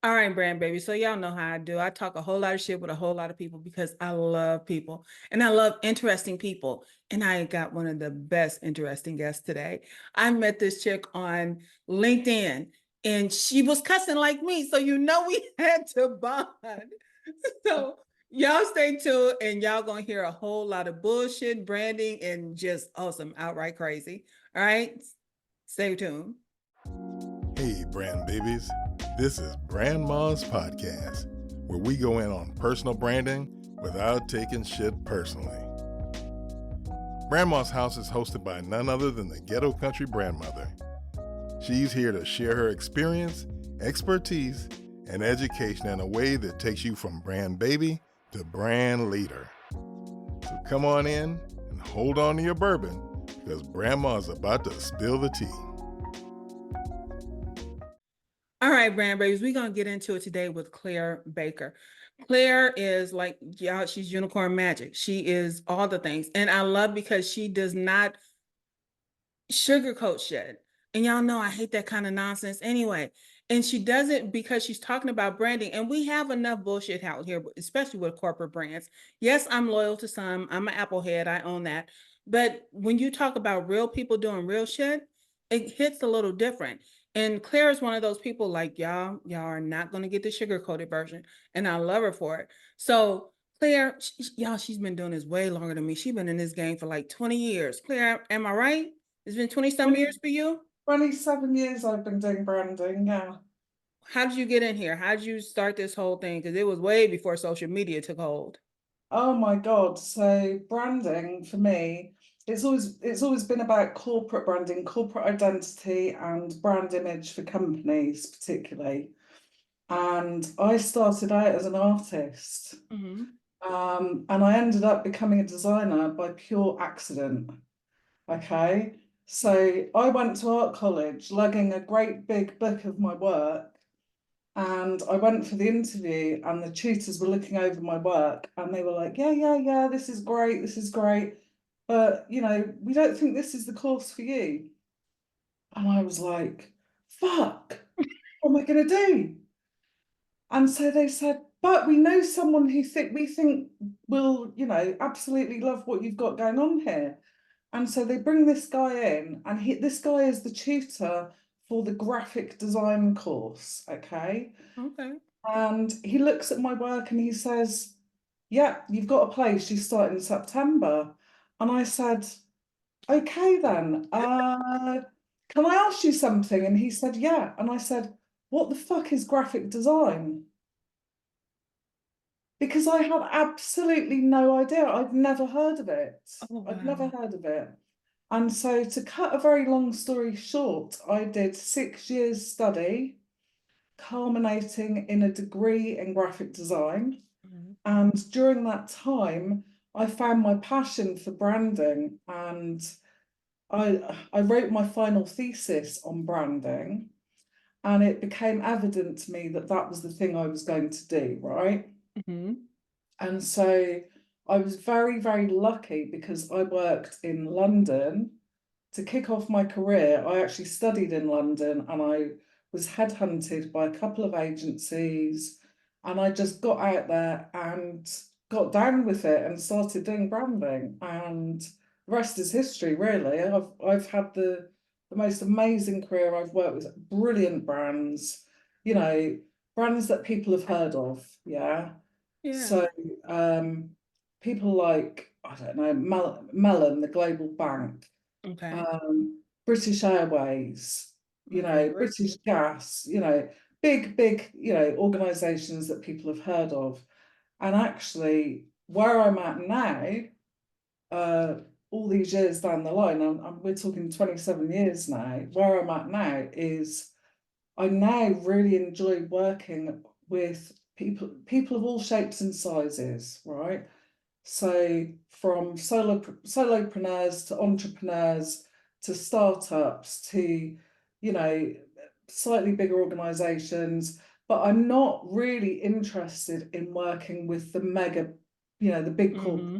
All right, brand baby. So y'all know how I do. I talk a whole lot of shit with a whole lot of people because I love people and I love interesting people. And I got one of the best interesting guests today. I met this chick on LinkedIn and she was cussing like me. So you know we had to bond. So y'all stay tuned and y'all gonna hear a whole lot of bullshit, branding, and just awesome, outright crazy. All right. Stay tuned. Hey, brand babies. This is Brandma's podcast, where we go in on personal branding without taking shit personally. Brandma's house is hosted by none other than the Ghetto Country Brandmother. She's here to share her experience, expertise, and education in a way that takes you from brand baby to brand leader. So come on in and hold on to your bourbon because Brandma's about to spill the tea. All right, brand babies, we're going to get into it today with Claire Baker. Claire is like, yeah, she's unicorn magic. She is all the things. And I love because she does not sugarcoat shit. And y'all know I hate that kind of nonsense anyway. And she does it because she's talking about branding. And we have enough bullshit out here, especially with corporate brands. Yes, I'm loyal to some. I'm an Apple head. I own that. But when you talk about real people doing real shit, it hits a little different. And Claire is one of those people like, y'all are not going to get the sugar coated version. And I love her for it. So Claire, y'all, she's been doing this way longer than me. She's been in this game for like 20 years. Claire, am I right? It's been 20 some 20 years for you. 27 years I've been doing branding, yeah. How did you get in here? How did you start this whole thing? Because it was way before social media took hold. Oh my God. So branding for me, it's always been about corporate branding, corporate identity and brand image for companies particularly. And I started out as an artist. Mm-hmm. And I ended up becoming a designer by pure accident. Okay. So I went to art college lugging a great big book of my work. And I went for the interview, and the tutors were looking over my work and they were like, yeah, yeah, yeah, this is great, this is great. But, we don't think this is the course for you. And I was like, fuck, what am I going to do? And so they said, but we know someone who we think will, absolutely love what you've got going on here. And so they bring this guy in, and this guy is the tutor for the graphic design course, okay? Okay. And he looks at my work and he says, yeah, you've got a place. You start in September. And I said, okay, then. Can I ask you something? And he said, yeah. And I said, what the fuck is graphic design? Because I had absolutely no idea. I'd never heard of it. Oh, I'd wow. never heard of it. And so, to cut a very long story short, I did 6 years study, culminating in a degree in graphic design. Mhm. And during that time, I found my passion for branding, and I wrote my final thesis on branding, and it became evident to me that that was the thing I was going to do, right? Mhm. And so I was very, very lucky because I worked in London. To kick off my career, I actually studied in London and I was headhunted by a couple of agencies, and I just got out there and got down with it and started doing branding. And the rest is history, really. I've had the most amazing career. I've worked with brilliant brands, you know, brands that people have heard of, yeah. Yeah. So people like, I don't know, Mellon, the global bank, Okay. British Airways, My favorite. British Gas, big, organizations that people have heard of. And actually, where I'm at now, uh, all these years down the line, we're talking 27 years now, where I'm at now is I now really enjoy working with people of all shapes and sizes, right? So from solopreneurs to entrepreneurs to startups to, slightly bigger organizations, but I'm not really interested in working with the mega, the big corporates. Mm-hmm.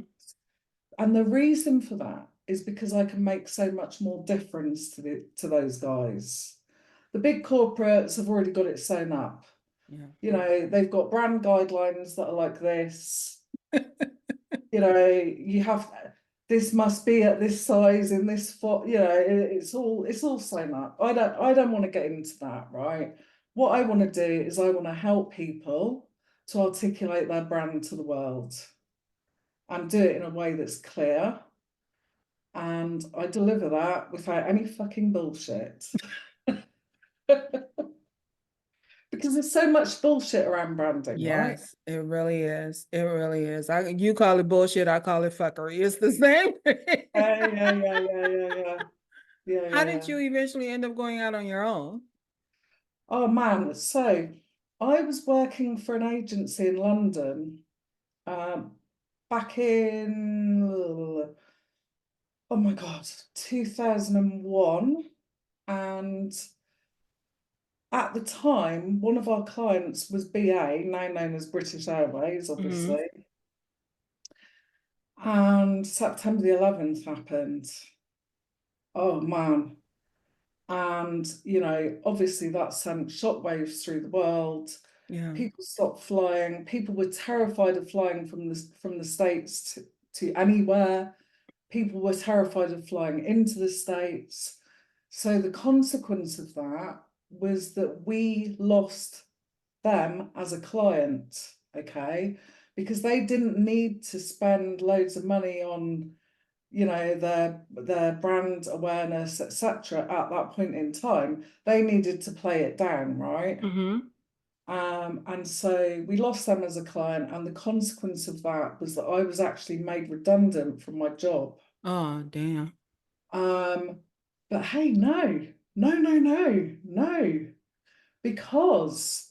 And the reason for that is because I can make so much more difference to those guys. The big corporates have already got it sewn up. Yeah. You know, they've got brand guidelines that are like this. You know, you have this must be at this size in this font. You know, it's all so much. I don't want to get into that, right? What I want to do is I want to help people to articulate their brand to the world and do it in a way that's clear. And I deliver that without any fucking bullshit. Because there's so much bullshit around branding, right? Yes, it really is. It really is. You call it bullshit, I call it fuckery. It's the same thing. Yeah. How did Yeah. you eventually end up going out on your own? Oh man, so I was working for an agency in London back in, oh my God, 2001. And at the time, one of our clients was BA, now known as British Airways, Mm-hmm. obviously. And September the 11th happened. Oh man. And, you know, obviously that sent shockwaves through the world. Yeah. People stopped flying. People were terrified of flying from the States to anywhere. People were terrified of flying into the States. So the consequence of that was that we lost them as a client, okay? Because they didn't need to spend loads of money on, you know, their brand awareness, etc. at that point in time. They needed to play it down, right? Mm-hmm. And so we lost them as a client, and the consequence of that was that I was actually made redundant from my job. Oh, damn. Um, but hey, no, because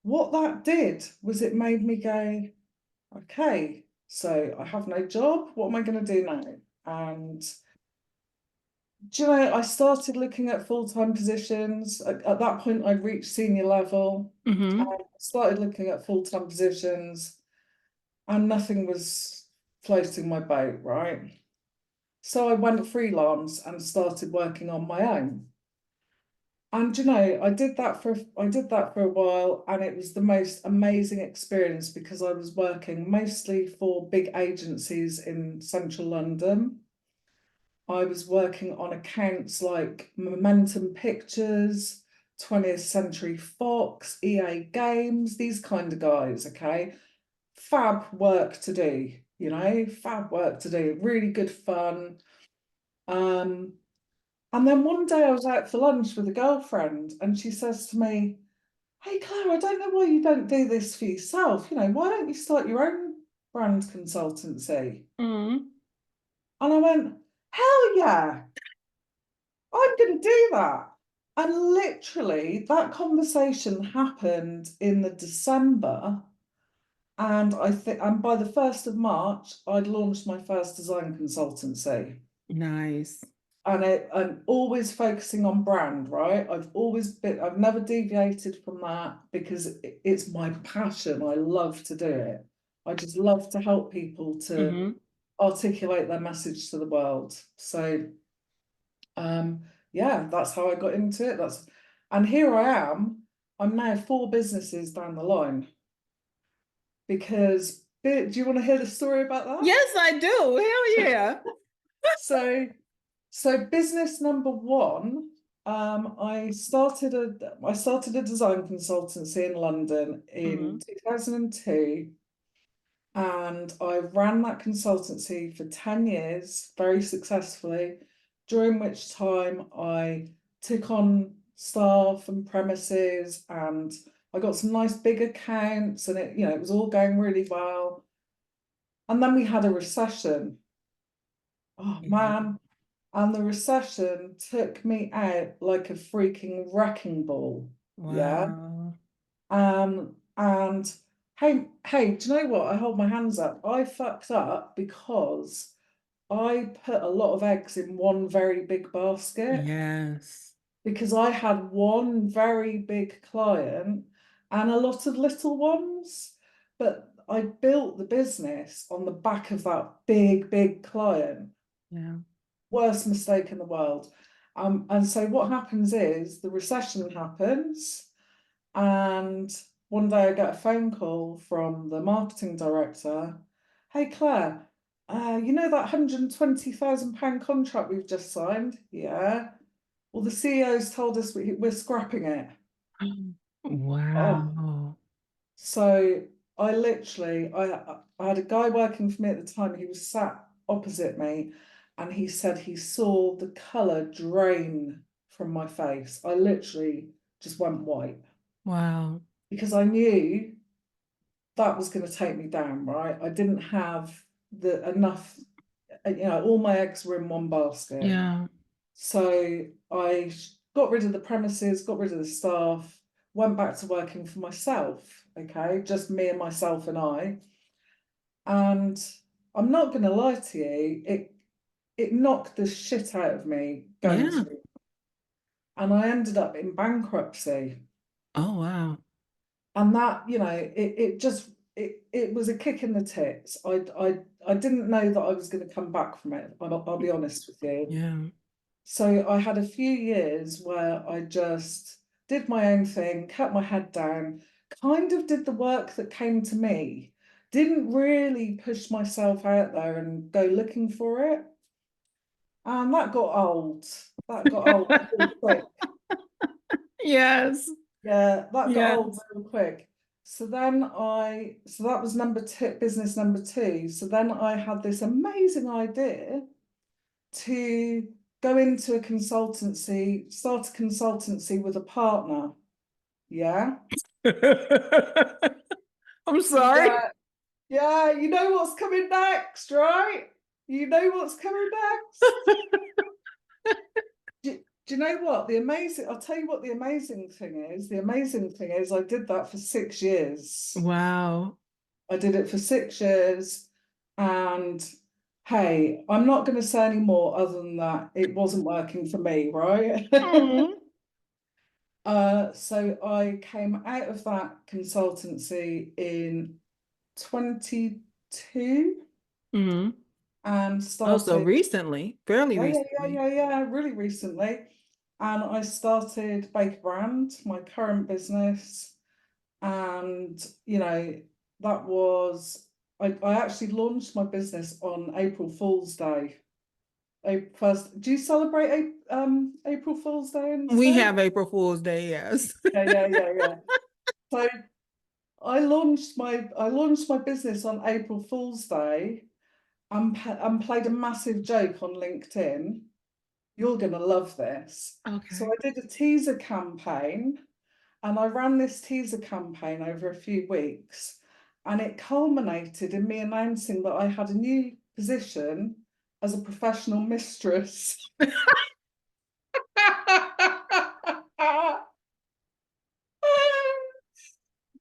what that did was it made me go, okay, so I have no job. What am I going to do now? And do you know, I started looking at full-time positions. At that point, I'd reached senior level. Mm-hmm. I started looking at full-time positions, and nothing was floating my boat, right? So I went freelance and started working on my own. And you know, I did that for a while, and it was the most amazing experience because I was working mostly for big agencies in central London. I was working on accounts like Momentum Pictures, 20th Century Fox, EA Games, these kind of guys, okay? Fab work to do, you know, fab work to do, really good fun. Um, and then one day I was out for lunch with a girlfriend, and she says to me, "Hey Claire, I don't know why you don't do this for yourself. You know, why don't you start your own brand consultancy?" Mm-hmm. And I went, "Hell yeah, I'm going to do that." And literally, that conversation happened in the December. And I think, and by the 1st of March, I'd launched my first design consultancy. Nice. And always focusing on brand, right? I've never deviated from that because it's my passion. I love to do it. I just love to help people to Mm-hmm. articulate their message to the world. So yeah, that's how I got into it. And here I am. I'm now 4 businesses down the line because do you want to hear the story about that? Yes, I do. Hell yeah. So business number one, I started a design consultancy in London Mm-hmm. in 2002, and I ran that consultancy for 10 years very successfully, during which time I took on staff and premises, and I got some nice big accounts, and it was all going really well. And then we had a recession. Oh Yeah. man. And the recession took me out like a freaking wrecking ball. Yeah. Wow. And hey, do you know what? I hold my hands up. I fucked up because I put a lot of eggs in one very big basket Yes. because I had one very big client and a lot of little ones. But I built the business on the back of that big client. Yeah. Worst mistake in the world. And so what happens is the recession happens, And one day I get a phone call from the marketing director. Hey Claire, you know that £120,000 contract we've just signed? Yeah. Well, the CEO's told us we're scrapping it. Oh, Wow. so I literally, I had a guy working for me at the time. He was sat opposite me, and he said he saw the colour drain from my face. I literally just went white Wow. because I knew that was going to take me down, right? I didn't have the enough, all my eggs were in one basket. Yeah. So I got rid of the premises, got rid of the staff, went back to working for myself, okay, just me and myself and I. And I'm not going to lie to you, it knocked the shit out of me going Yeah. through, and I ended up in bankruptcy. Oh, wow. And that, it was a kick in the tits. I didn't know that I was going to come back from it. I'll be honest with you. Yeah. So I had a few years where I just did my own thing, kept my head down, kind of did the work that came to me, didn't really push myself out there and go looking for it. And that got old. That got old real quick. Yes. Yeah, that got old Yes. real quick. So that was number two, business number two. So then I had this amazing idea to go into a consultancy, start a consultancy with a partner. Yeah. I'm sorry. Yeah. Yeah. You know what's coming next, right? You know what's coming next. Do you know what? I'll tell you what the amazing thing is. The amazing thing is I did that for 6 years. Wow. I did it for 6 years. And hey, I'm not going to say any more other than that. It wasn't working for me, right? Mm. So I came out of that consultancy in 22 Mm. and Oh, so started, recently, fairly recently. really recently. And I started Baker Brand, my current business. And, that was, I actually launched my business on April Fool's Day. Do you celebrate April Fool's Day in the We States? have April Fool's Day, yes. Yeah. So I launched my business on April Fool's Day and played a massive joke on LinkedIn. You're gonna love this. So Okay. I did a teaser campaign, and I ran this teaser campaign over a few weeks, and it culminated in me announcing that I had a new position as a professional mistress.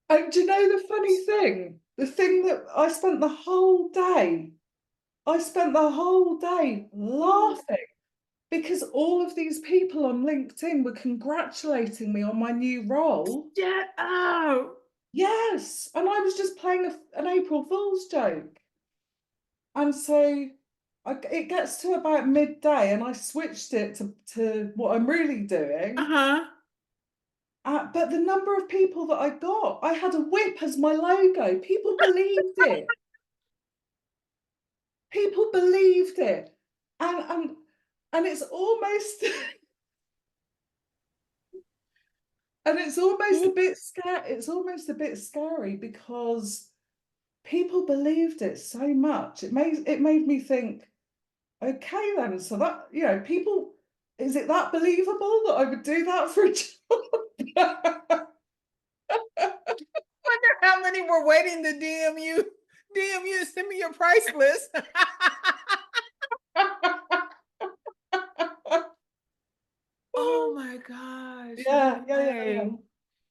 And do you know the funny thing? The thing that I spent the whole day laughing because all of these people on LinkedIn were congratulating me on my new role. Shut up. Yes. And I was just playing an April Fool's joke. And so it gets to about midday and I switched it to what I'm really doing. Uh-huh. But the number of people that I had a whip as my logo. People believed it. People believed it. And it's almost and it's almost a bit scary. It's almost a bit scary because people believed it so much. It made me think, okay then, so that, people, is it that believable that I would do that for a job? Wonder how many were waiting to DM you. DM you, send me your price list. Oh my gosh, no Yeah. way.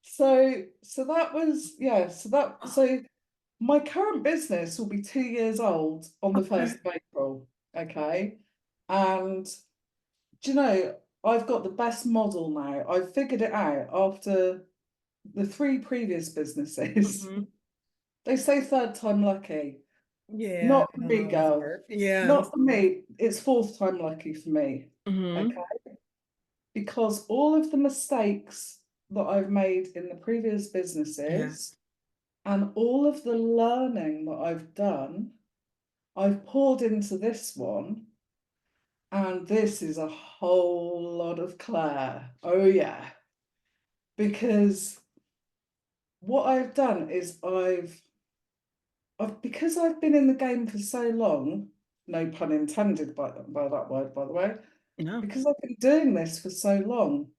So that was, so my current business will be 2 years old on the Okay. 1st of April. Okay. And do you know, I've got the best model now. I've figured it out after the three previous businesses. Mhm. They say third time lucky. Yeah, Not I for don't me, always girl. work. Yeah. Not for me. It's fourth time lucky for me. Hmm. Okay. Because all of the mistakes that I've made in the previous Yeah. businesses and all of the learning that I've done, I've poured into this one. And this is a whole lot of Claire. Oh, yeah. Because what I've done is because I've been in the game for so long, no pun intended by that word, by the way, No. because I've been doing this for so long,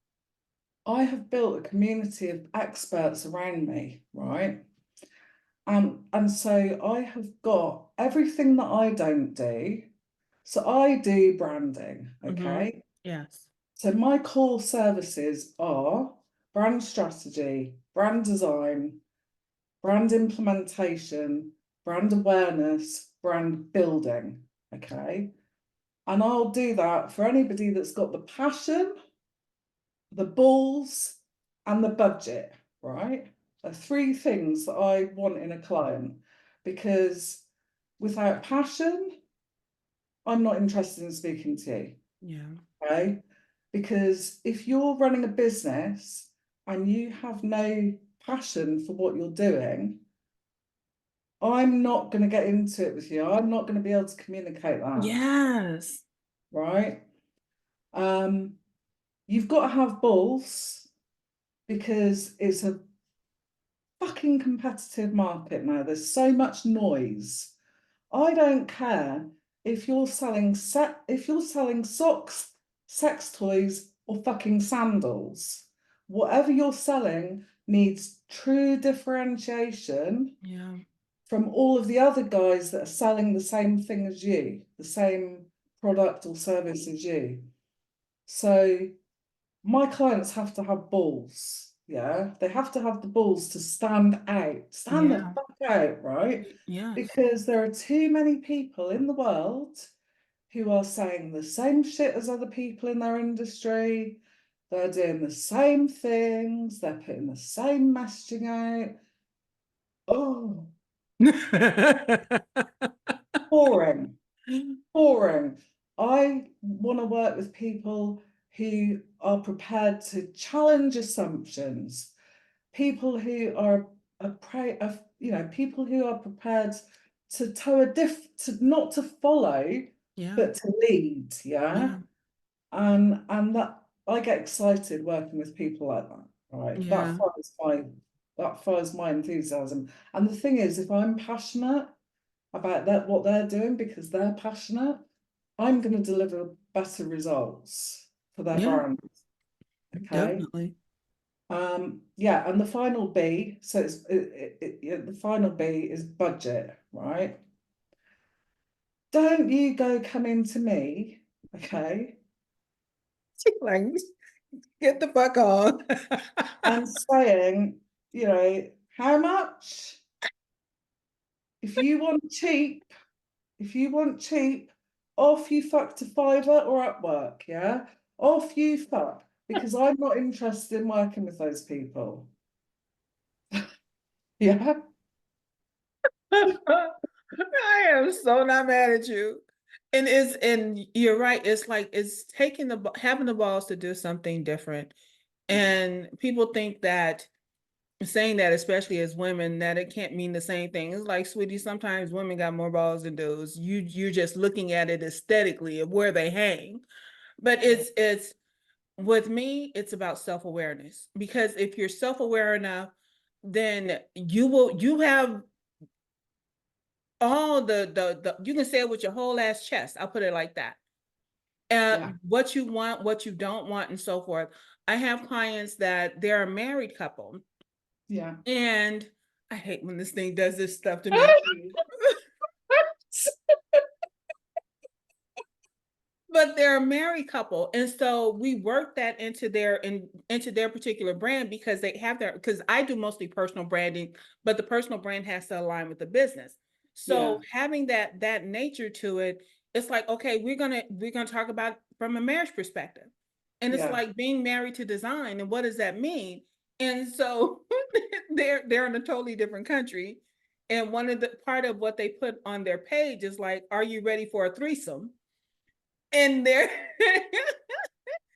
I have built a community of experts around me, right? And so I have got everything that I don't do. So I do branding, okay? Yes. So my core services are brand strategy, brand design, brand implementation, brand awareness, brand building, okay? And I'll do that for anybody that's got the passion, the balls, and the budget, right? The three things that I want in a client, because without passion, I'm not interested in speaking to you. Yeah. Okay. Because if you're running a business and you have no passion for what you're doing, I'm not going to get into it with you. I'm not going to be able to communicate that. Yes. Right. You've got to have balls because it's a fucking competitive market now. There's so much noise. I don't care if you're selling socks, sex toys, or fucking sandals. Whatever you're selling needs true differentiation Yeah. from all of the other guys that are selling the same thing as you, the same product or service as you. So my clients have to have balls. Yeah, they have to have the balls to stand out, stand the Yeah. fuck out, right? Yes. Because there are too many people in the world who are saying the same shit as other people in their industry. They're doing the same things, they're putting the same messaging out. Oh, boring, boring. I want to work with people who are prepared to challenge assumptions, people who are people who are prepared to not to follow, Yeah. but to lead, yeah. Yeah. And that I get excited working with people like that, right? Yeah. That fires my enthusiasm. And the thing is, if I'm passionate about what they're doing because they're passionate, I'm going to deliver better results for their Yeah. brand. Okay. Definitely. Yeah, and the final B, so the final B is budget, right? Don't you go coming to me, okay, Like, get the fuck on. and saying, how much? If you want cheap, if you want cheap, off you fuck to Fiverr or Upwork, yeah? Off you fuck, because I'm not interested in working with those people. Yeah, I am so not mad at you. And you're right. It's like it's taking having the balls to do something different. yeah, And people think that saying that, especially as women, that it can't mean the same thing. It's like, sweetie, sometimes women got more balls than dudes. You're just looking at it aesthetically of where they hang. But it's with me, it's about self-awareness. Because if you're self-aware enough, then you have all the you can say it with your whole ass chest. I'll put it like that. yeah, What you want, what you don't want, and so forth. I have clients that they're a married couple, yeah. and I hate when this thing does this stuff to me. But they're a married couple, and so we work that into their particular brand because they have because I do mostly personal branding, but the personal brand has to align with the business. Yeah, So having that nature to it, it's like, okay, we're gonna talk about from a marriage perspective, and it's yeah, like being married to design, and what does that mean? And so they're in a totally different country, and one of the part of what they put on their page is like, "Are you ready for a threesome?" And there,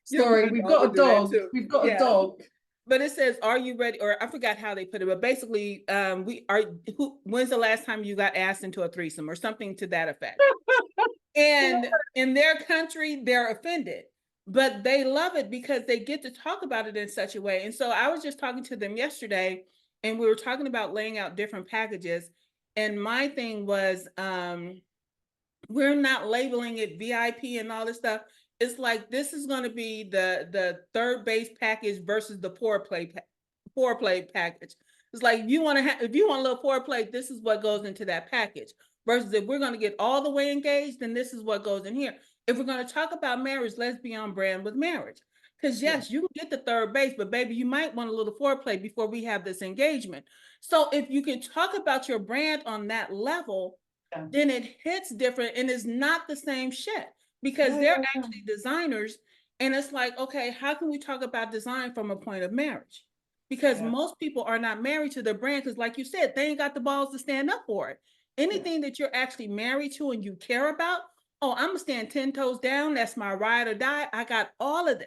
sorry, my we've dog got would a do that dog. too. We've got a Yeah. dog. But it says, "Are you ready?" Or I forgot how they put it, but basically, when's the last time you got asked into a threesome or something to that effect? And in their country, they're offended, but they love it because they get to talk about it in such a way. And so I was just talking to them yesterday, and we were talking about laying out different packages. And my thing was, we're not labeling it VIP and all this stuff. It's like this is going to be the third base package versus the foreplay package. It's like if you want a little foreplay, this is what goes into that package. Versus if we're going to get all the way engaged, then this is what goes in here. If we're going to talk about marriage, let's be on brand with marriage. Because yes, you can get the third base, but baby, you might want a little foreplay before we have this engagement. So if you can talk about your brand on that level, then it hits different and it's not the same shit because they're actually designers. And it's like, okay, how can we talk about design from a point of marriage? Because most people are not married to their brand because, like you said, they ain't got the balls to stand up for it. Anything that you're actually married to and you care about, oh, I'm gonna stand 10 toes down. That's my ride or die. I got all of this.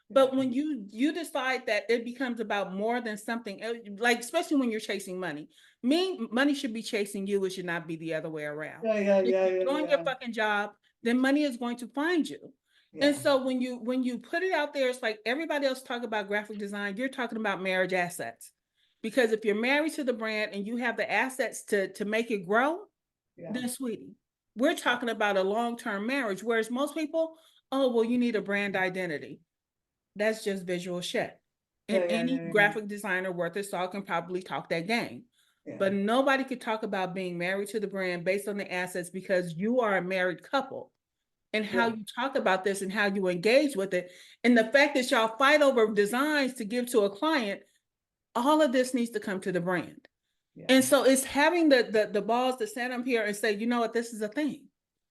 But when you decide that it becomes about more than something, like especially when you're chasing money, money should be chasing you. It should not be the other way around. If you're doing your fucking job, then money is going to find you. And so when you put it out there, it's like everybody else talk about graphic design. You're talking about marriage assets, because if you're married to the brand and you have the assets to make it grow, then sweetie, we're talking about a long-term marriage. Whereas most people, oh well, you need a brand identity. That's just visual shit. And any graphic designer worth his salt can probably talk that game. But nobody could talk about being married to the brand based on the assets because you are a married couple and how you talk about this and how you engage with it. And the fact that y'all fight over designs to give to a client, all of this needs to come to the brand. And so it's having the balls to stand up here and say, you know what, this is a thing.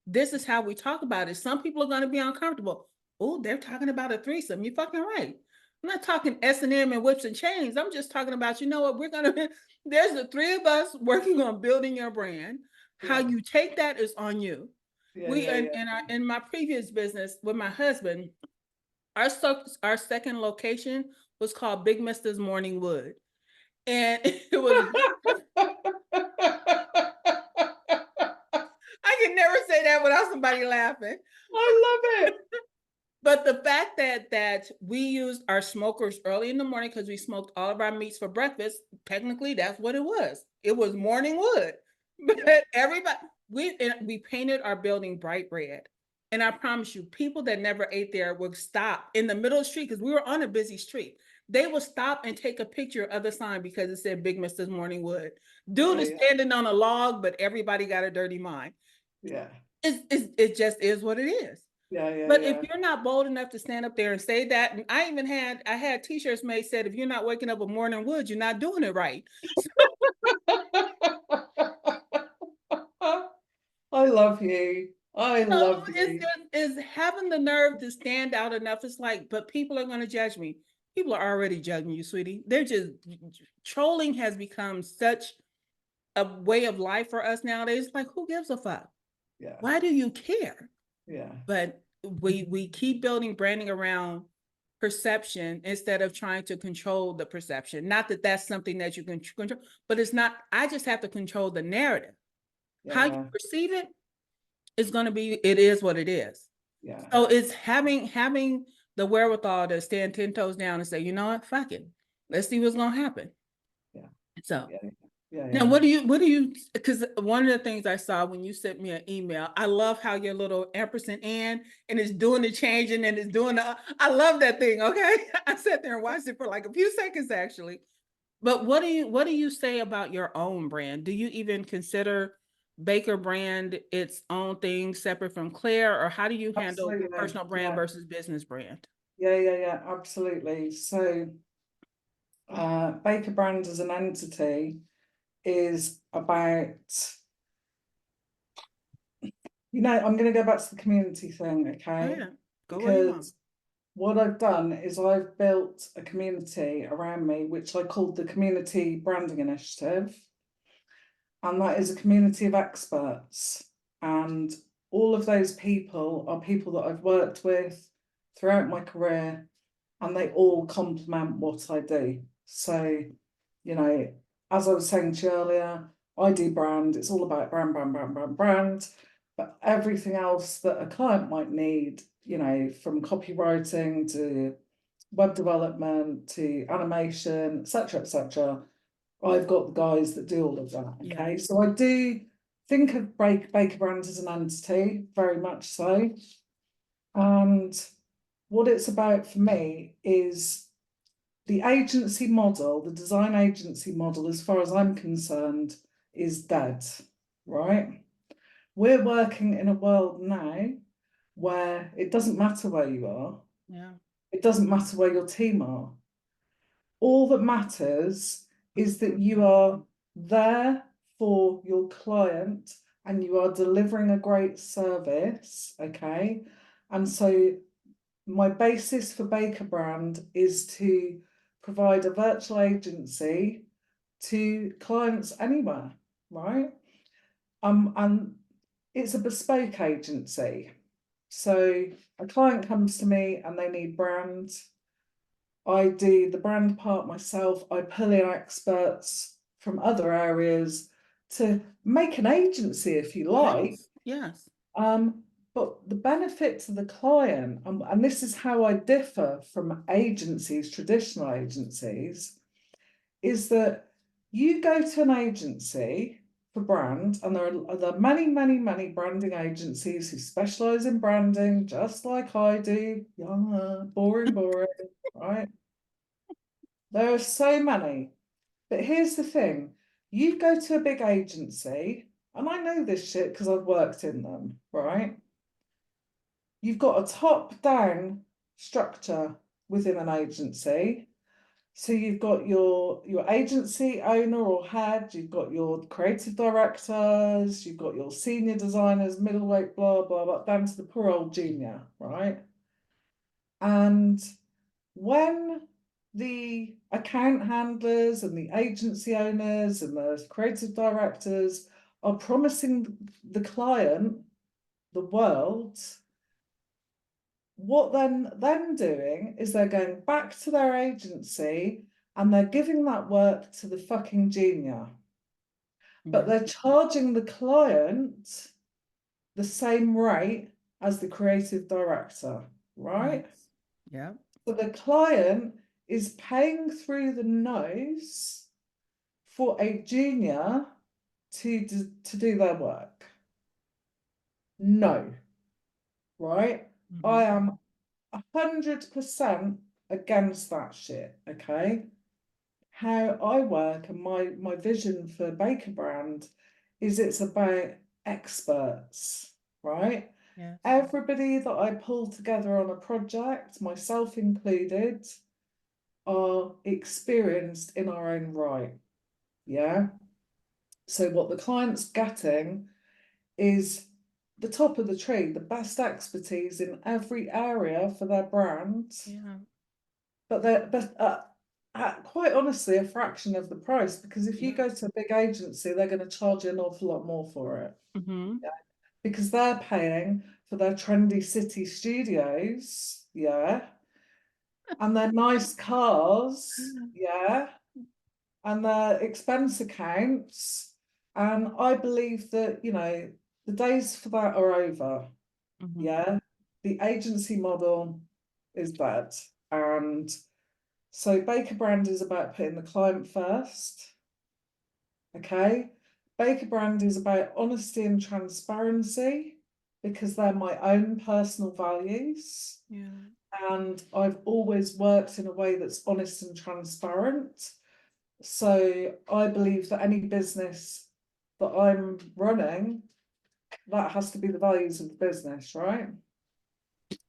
This is how we talk about it. Some people are going to be uncomfortable. Oh, they're talking about a threesome. You're fucking right. I'm not talking S&M and whips and chains. I'm just talking about, you know what, there's the three of us working on building your brand. How you take that is on you. In my previous business with my husband, our second location was called Big Mister's Morning Wood. And it was I can never say that without somebody laughing. I love it. But the fact that we used our smokers early in the morning because we smoked all of our meats for breakfast, technically that's what it was. It was morning wood. But everybody, we painted our building bright red. And I promise you, people that never ate there would stop in the middle of the street because we were on a busy street. They would stop and take a picture of the sign because it said Big Mister's Morning Wood. Dude is standing on a log, but everybody got a dirty mind. It just is what it is. But if you're not bold enough to stand up there and say that, and I had t-shirts made said, if you're not waking up with morning wood, you're not doing it right. I love you. I love you. Is having the nerve to stand out enough. It's like, but people are going to judge me. People are already judging you, sweetie. They're just trolling has become such a way of life for us nowadays. Like, who gives a fuck? Why do you care? But we keep building branding around perception instead of trying to control the perception. Not that that's something that you can control, but it's not. I just have to control the narrative. How you perceive it is going to be. It is what it is. So it's having the wherewithal to stand 10 toes down and say, you know what, fuck it, let's see what's going to happen. So. Now, what do you, because one of the things I saw when you sent me an email, I love how your little ampersand and it's doing the changing and it's doing I love that thing. Okay. I sat there and watched it for like a few seconds actually. But what do you say about your own brand? Do you even consider Baker brand its own thing separate from Claire, or how do you handle personal brand versus business brand? Absolutely. So Baker brand as an entity is about, I'm going to go back to the community thing, okay? Because what I've done is I've built a community around me, which I called the Community Branding Initiative. And that is a community of experts. And all of those people are people that I've worked with throughout my career. and they all complement what I do. So, you know, as I was saying to you earlier, I do brand, it's all about brand, brand, brand, brand, brand. But everything else that a client might need, you know, from copywriting to web development to animation, etc., I've got the guys that do all of that. Okay, Yeah. so I do think of Baker Brand as an entity, very much so. And what it's about for me is the agency model, the design agency model, as far as I'm concerned, is dead, right? We're working in a world now where it doesn't matter where you are, Yeah. it doesn't matter where your team are. All that matters is that you are there for your client and you are delivering a great service, okay? And so my basis for Baker Brand is to provide a virtual agency to clients anywhere, right? And it's a bespoke agency. So a client comes to me and they need brand. I do the brand part myself. I pull in experts from other areas to make an agency, if you like. Yes. But the benefit to the client, and this is how I differ from agencies, traditional agencies, is that you go to an agency for brand, and there are many, many, many branding agencies who specialize in branding, just like I do. Yeah, boring, right? There are so many. But here's the thing, you go to a big agency, and I know this shit because I've worked in them, right? You've got a top-down structure within an agency. So you've got your agency owner or head, you've got your creative directors, you've got your senior designers, middleweight, blah, blah, blah, down to the poor old junior, right? And when the account handlers and the agency owners and the creative directors are promising the client the world, what them doing is they're going back to their agency and they're giving that work to the fucking junior, but they're charging the client the same rate as the creative director, right? Yes. Yeah. So the client is paying through the nose for a junior to do their work. No, right? I am 100% against that shit, okay? How I work and my vision for Baker Brand is it's about experts, right? Yes. Everybody that I pull together on a project, myself included, are experienced in our own right. Yeah. So what the client's getting is the top of the tree, the best expertise in every area for their brand. Yeah. But they're at quite honestly a fraction of the price, because if you Yeah. go to a big agency, they're going to charge you an awful lot more for it. Mm-hmm. Yeah. Because they're paying for their trendy city studios, yeah, and their nice cars, yeah, and their expense accounts. And I believe that, you know, the days for that are over. Mm-hmm. Yeah. The agency model is dead. And so Baker Brand is about putting the client first. Okay. Baker Brand is about honesty and transparency because they're my own personal values. Yeah. And I've always worked in a way that's honest and transparent. So I believe that any business that I'm running, that has to be the values of the business, right?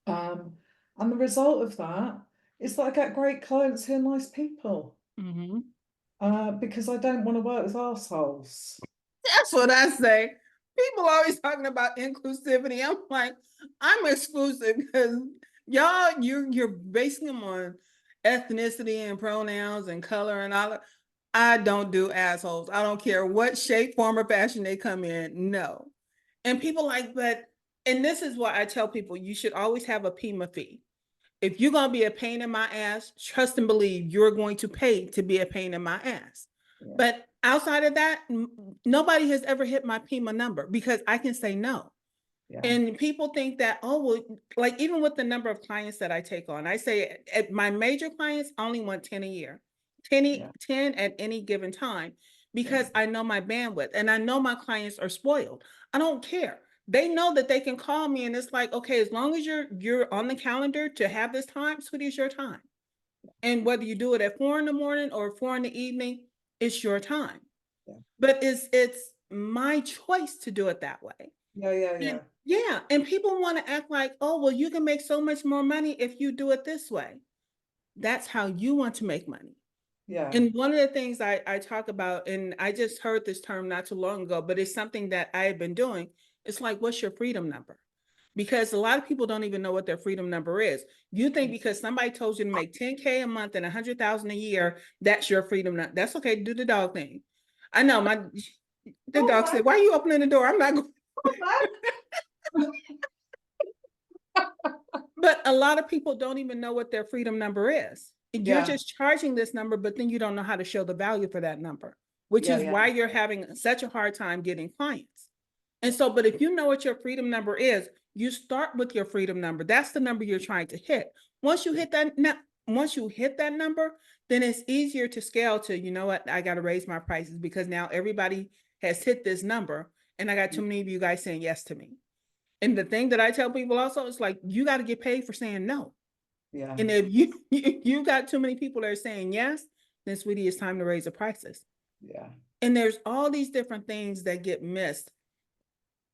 And the result of that is that I get great clients who are nice people. Mm-hmm. Because I don't want to work with assholes. That's what I say. People always talking about inclusivity. I'm like, I'm exclusive because y'all, you're basing them on ethnicity and pronouns and color and all that. I don't do assholes. I don't care what shape, form, or fashion they come in. No. And people like, but, and this is why I tell people you should always have a PIMA fee. If you're going to be a pain in my ass, trust and believe you're going to pay to be a pain in my ass. Yeah. But outside of that, nobody has ever hit my PIMA number because I can say no. Yeah. And people think that, oh, well, like even with the number of clients that I take on, I say at my major clients only want 10 a year, 10 at any given time, because I know my bandwidth and I know my clients are spoiled. I don't care. They know that they can call me and it's like, okay, as long as you're on the calendar to have this time, sweetie, it's your time. And whether you do it at 4 in the morning or 4 in the evening, it's your time. Yeah. But it's my choice to do it that way. Yeah. And people want to act like, oh, well, you can make so much more money if you do it this way. That's how you want to make money. Yeah. And one of the things I talk about, and I just heard this term not too long ago, but it's something that I have been doing. It's like, what's your freedom number? Because a lot of people don't even know what their freedom number is. You think because somebody told you to make 10K a month and 100,000 a year, that's your freedom number. That's okay. Do the dog thing. I know the dog said, why are you opening the door? I'm not going. But a lot of people don't even know what their freedom number is. You're just charging this number, but then you don't know how to show the value for that number, which is why you're having such a hard time getting clients. And so, but if you know what your freedom number is, you start with your freedom number. That's the number you're trying to hit. Once you hit that number, then it's easier to scale to, you know what, I got to raise my prices because now everybody has hit this number and I got too many of you guys saying yes to me. And the thing that I tell people also is like, you got to get paid for saying no. Yeah. And if you got too many people that are saying yes, then sweetie, it's time to raise the prices. Yeah. And there's all these different things that get missed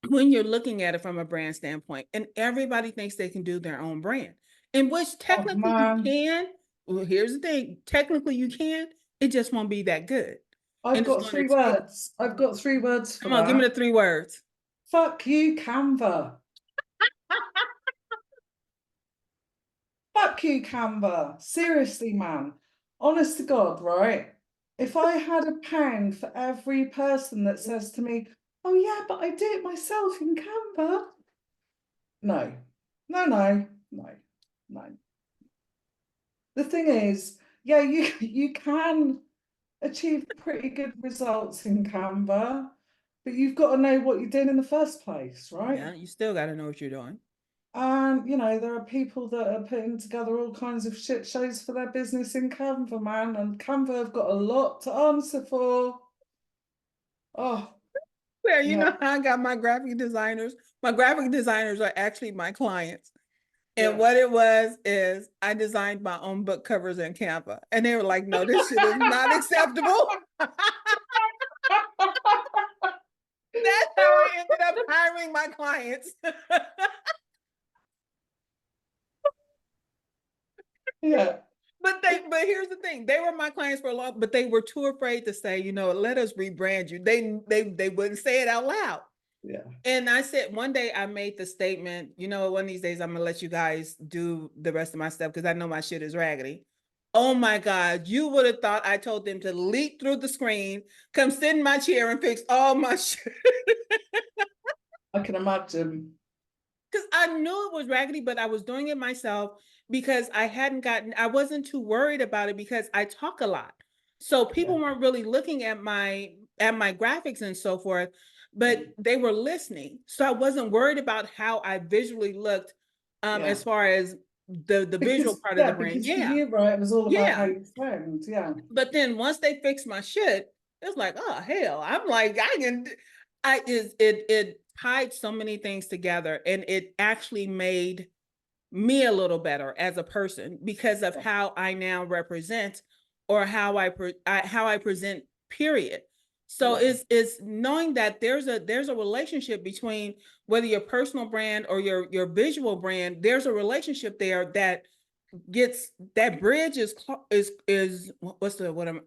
when you're looking at it from a brand standpoint. And everybody thinks they can do their own brand, in which technically you can. Well, here's the thing. Technically you can. It just won't be that good. I've got 3 words. I've got 3 words for that. Come on, give me the 3 words. Fuck you, Canva. Fuck you, Canva. Seriously, man. Honest to God, right? If I had £1 for every person that says to me, oh yeah, but I do it myself in Canva. No. The thing is, yeah, you can achieve pretty good results in Canva, but you've got to know what you're doing in the first place, right? Yeah, you still got to know what you're doing. And, you know, there are people that are putting together all kinds of shit shows for their business in Canva, man. And Canva have got a lot to answer for. Oh. Well, you know how I got my graphic designers? My graphic designers are actually my clients. And what it was is I designed my own book covers in Canva. And they were like, no, this shit is not acceptable. That's how I ended up hiring my clients. Yeah. But here's the thing. They were my clients for a long, but they were too afraid to say, you know, let us rebrand you. They wouldn't say it out loud. Yeah. And I said, one day I made the statement, you know, one of these days I'm gonna let you guys do the rest of my stuff because I know my shit is raggedy. Oh my God, you would have thought I told them to leap through the screen, come sit in my chair and fix all my shit. I can imagine. Because I knew it was raggedy, but I was doing it myself because I wasn't too worried about it because I talk a lot. So people weren't really looking at my graphics and so forth, but they were listening. So I wasn't worried about how I visually looked as far as the visual part of the brand. For you, right, it was all about how you sound. But then once they fixed my shit, it's like, oh hell, I'm like, it tied so many things together, and it actually made me a little better as a person because of how I now represent or how I present, period. So it's knowing that there's a relationship between whether your personal brand or your visual brand, there's a relationship there that bridge is what's the what I'm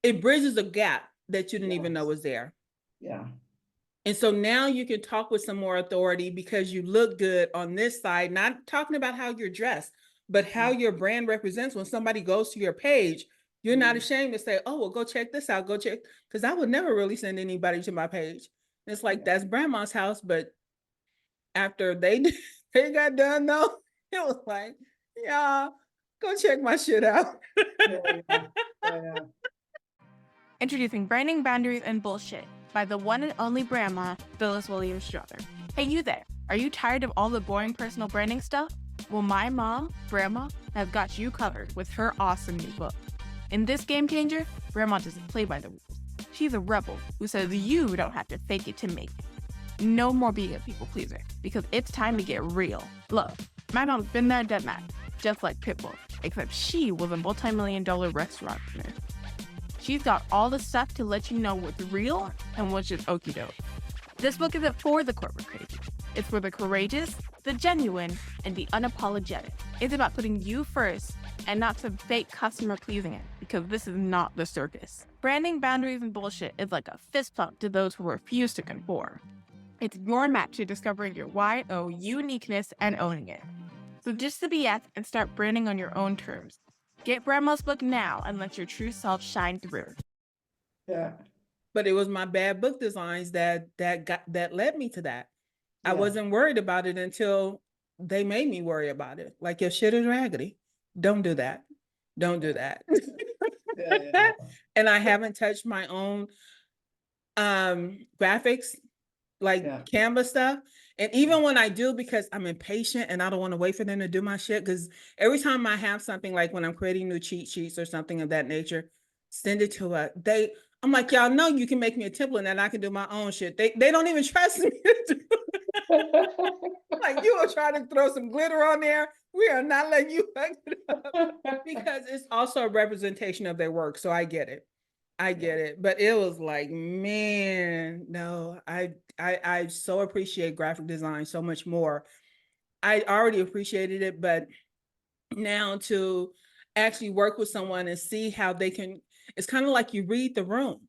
it bridges a gap that you didn't even know was there. Yeah. And so now you can talk with some more authority because you look good on this side, not talking about how you're dressed, but how your brand represents. When somebody goes to your page, you're not ashamed to say, oh, well, go check this out. Go check. Because I would never really send anybody to my page. And it's like, that's Brandma's house. But after they got done, though, it was like, Yeah, go check my shit out. Yeah. Introducing Branding Boundaries and Bullshit by the one and only Brandma, Phyllis Williams Strother. Hey, you there. Are you tired of all the boring personal branding stuff? Well, my mom, Brandma, has got you covered with her awesome new book. In this game changer, Brandma doesn't play by the rules. She's a rebel who says you don't have to fake it to make it. No more being a people pleaser, because it's time to get real. Look, my mom's been there, done that, just like Pitbull, except she was a multi-million-dollar restaurant owner. She's got all the stuff to let you know what's real and what's just okie doke. This book isn't for the corporate crazy. It's for the courageous, the genuine, and the unapologetic. It's about putting you first and not some fake customer pleasing it, because this is not the circus. Branding Boundaries and Bullshit is like a fist bump to those who refuse to conform. It's your map to discovering your YO uniqueness and owning it. So ditch the BS and start branding on your own terms. Get Brandma's book now and let your true self shine through. Yeah. But it was my bad book designs that led me to that. I Yeah. wasn't worried about it until they made me worry about it. Like, your shit is raggedy. Don't do that. Don't do that. Yeah. And I haven't touched my own graphics, like Yeah. Canva stuff. And even when I do, because I'm impatient and I don't want to wait for them to do my shit, because every time I have something, like when I'm creating new cheat sheets or something of that nature, send it to I'm like, y'all know you can make me a template and I can do my own shit. They don't even trust me to do it. Like, you are trying to throw some glitter on there. We are not letting you fuck it up, because it's also a representation of their work. So I get it. I get it. But it was like, man, no, I so appreciate graphic design so much more. I already appreciated it, but now to actually work with someone and see how they can, it's kind of like you read the room.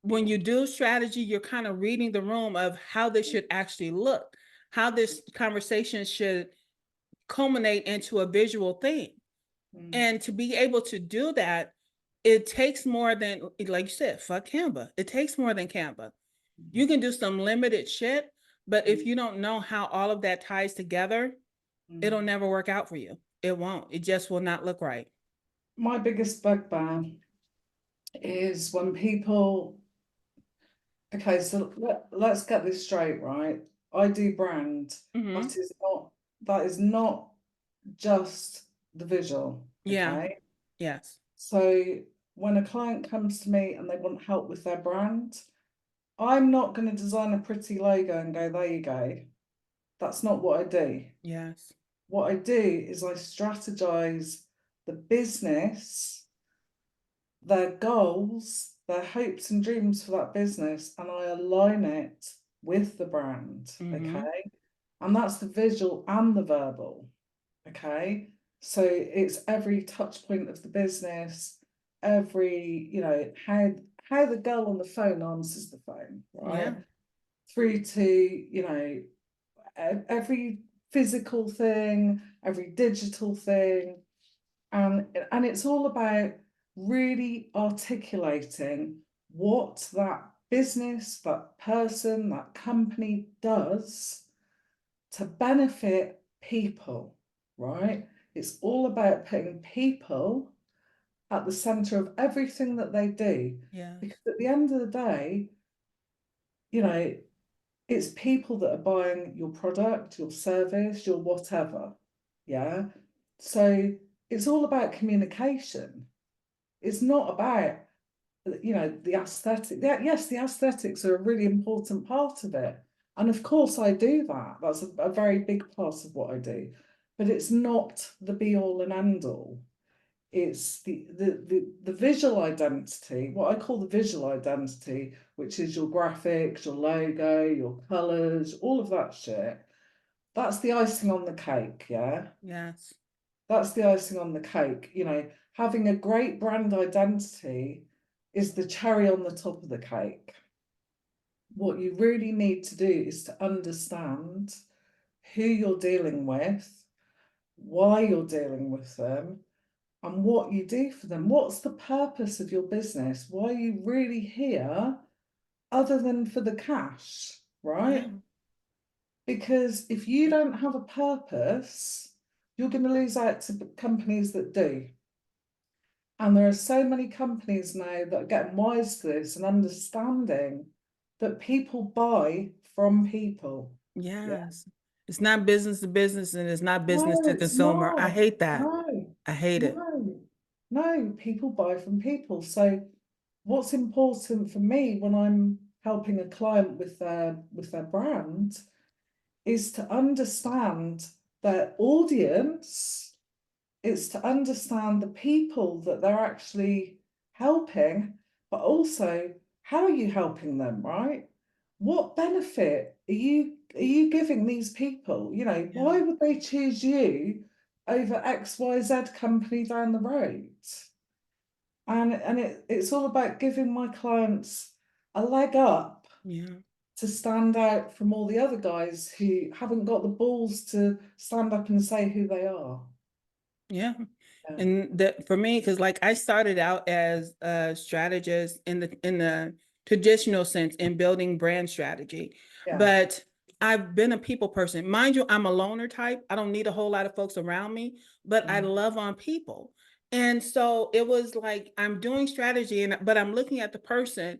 When you do strategy, you're kind of reading the room of how this should actually look, how this conversation should culminate into a visual thing. And to be able to do that, it takes more than, like you said, fuck Canva. It takes more than Canva. You can do some limited shit, but if you don't know how all of that ties together, it'll never work out for you. It won't. It just will not look right. My biggest bugbear is when people, okay, so let's get this straight, right? I do brand. Mhm. That is not just the visual, Yeah. okay? Yes. So when a client comes to me and they want help with their brand, I'm not going to design a pretty logo and go, there you go. That's not what I do. Yes. What I do is I strategize the business, their goals, their hopes and dreams for that business, and I align it with the brand. Okay. And that's the visual and the verbal. Okay. So it's every touch point of the business, every, how the girl on the phone answers the phone, right? Yeah. Through to, every physical thing, every digital thing. And it's all about really articulating what that business, that person, that company does to benefit people, right? It's all about putting people at the center of everything that they do. Yeah. Because at the end of the day, it's people that are buying your product, your service, your whatever. Yeah. So it's all about communication. It's not about, the aesthetic. Yes, the aesthetics are a really important part of it. And of course I do that. That's a very big part of what I do. But it's not the be all and end all. It's the visual identity, what I call the visual identity, which is your graphics, your logo, your colors, all of that shit. That's the icing on the cake, yeah? Yes. That's the icing on the cake. Having a great brand identity is the cherry on the top of the cake. What you really need to do is to understand who you're dealing with, why you're dealing with them, and what you do for them. What's the purpose of your business? Why are you really here other than for the cash, right? Yeah. Because if you don't have a purpose, you're going to lose out to companies that do. And there are so many companies now that are getting wise to this and understanding that people buy from people. Yes. It's not business to business and it's not business No, to it's consumer. I not. hate that. No, I hate it. no, people buy from people. So what's important for me when I'm helping a client with their brand is to understand their audience. It's to understand the people that they're actually helping, but also how are you helping them, right? What benefit are you giving these people? You know, Yeah. why would they choose you over XYZ company down the road? And it's all about giving my clients a leg up Yeah. to stand out from all the other guys who haven't got the balls to stand up and say who they are. Yeah. Yeah. And that for me, because like I started out as a strategist in the traditional sense in building brand strategy, Yeah. but I've been a people person. Mind you, I'm a loner type. I don't need a whole lot of folks around me, but I love on people. And so it was like I'm doing strategy but I'm looking at the person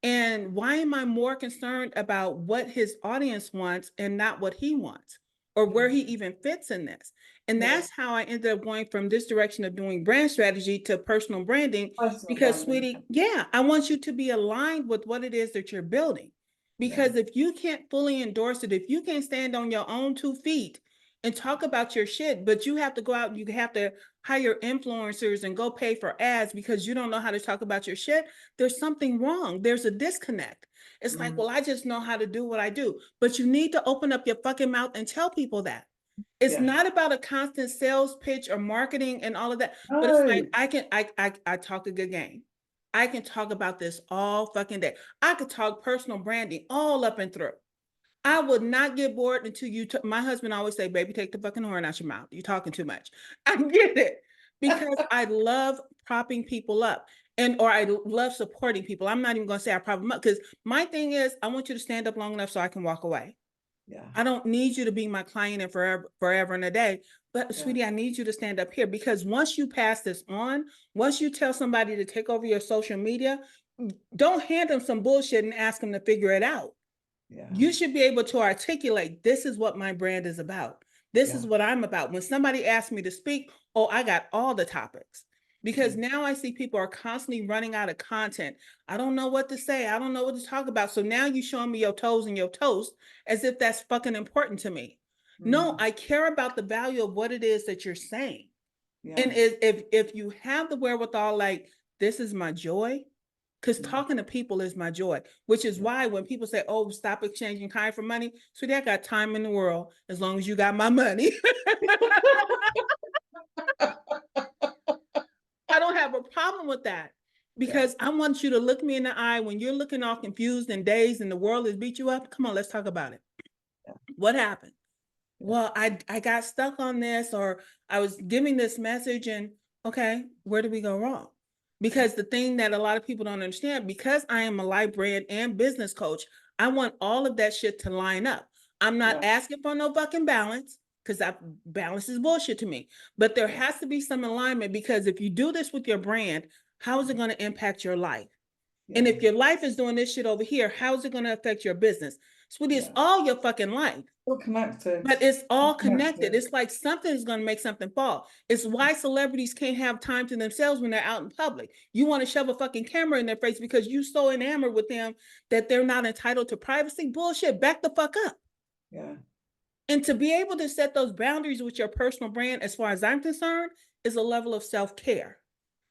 and why am I more concerned about what his audience wants and not what he wants or where he even fits in this? And Yeah. that's how I ended up going from this direction of doing brand strategy to personal branding. Personal Because, branding. sweetie, yeah, I want you to be aligned with what it is that you're building. Because if you can't fully endorse it, if you can't stand on your own 2 feet and talk about your shit, but you have to go out and you have to hire influencers and go pay for ads because you don't know how to talk about your shit, there's something wrong. There's a disconnect. It's like, well, I just know how to do what I do. But you need to open up your fucking mouth and tell people that. It's not about a constant sales pitch or marketing and all of that, but it's like I talk a good game. I can talk about this all fucking day. I could talk personal branding all up and through. I would not get bored until my husband always say, baby, take the fucking horn out your mouth. You're talking too much. I get it because I love propping people up or I love supporting people. I'm not even going to say I prop them up because my thing is I want you to stand up long enough so I can walk away. I don't need you to be my client and forever and a day. But sweetie, I need you to stand up here because once you pass this on, once you tell somebody to take over your social media, don't hand them some bullshit and ask them to figure it out. You should be able to articulate, this is what my brand is about. This is what I'm about. When somebody asks me to speak, oh, I got all the topics. Because now I see people are constantly running out of content. I don't know what to say. I don't know what to talk about. So now you showing me your toes and your toast as if that's fucking important to me. No, I care about the value of what it is that you're saying. And if you have the wherewithal, like, this is my joy, because talking to people is my joy, which is why when people say, oh, stop exchanging time for money, sweetie, I got time in the world as long as you got my money. I don't have a problem with that because I want you to look me in the eye when you're looking all confused and dazed and the world has beat you up. Come on, let's talk about it. What happened? Well, I got stuck on this, or I was giving this message, and okay, where did we go wrong? Because the thing that a lot of people don't understand, because I am a life brand and business coach, I want all of that shit to line up. I'm not asking for no fucking balance because that balance is bullshit to me. But there has to be some alignment because if you do this with your brand, how is it going to impact your life? And if your life is doing this shit over here, how is it going to affect your business? Sweetie, it's all your fucking life. All connected. But it's all connected. It's like something is going to make something fall. It's why celebrities can't have time to themselves when they're out in public. You want to shove a fucking camera in their face because you're so enamored with them that they're not entitled to privacy. Bullshit. Back the fuck up. Yeah. And to be able to set those boundaries with your personal brand, as far as I'm concerned, is a level of self-care.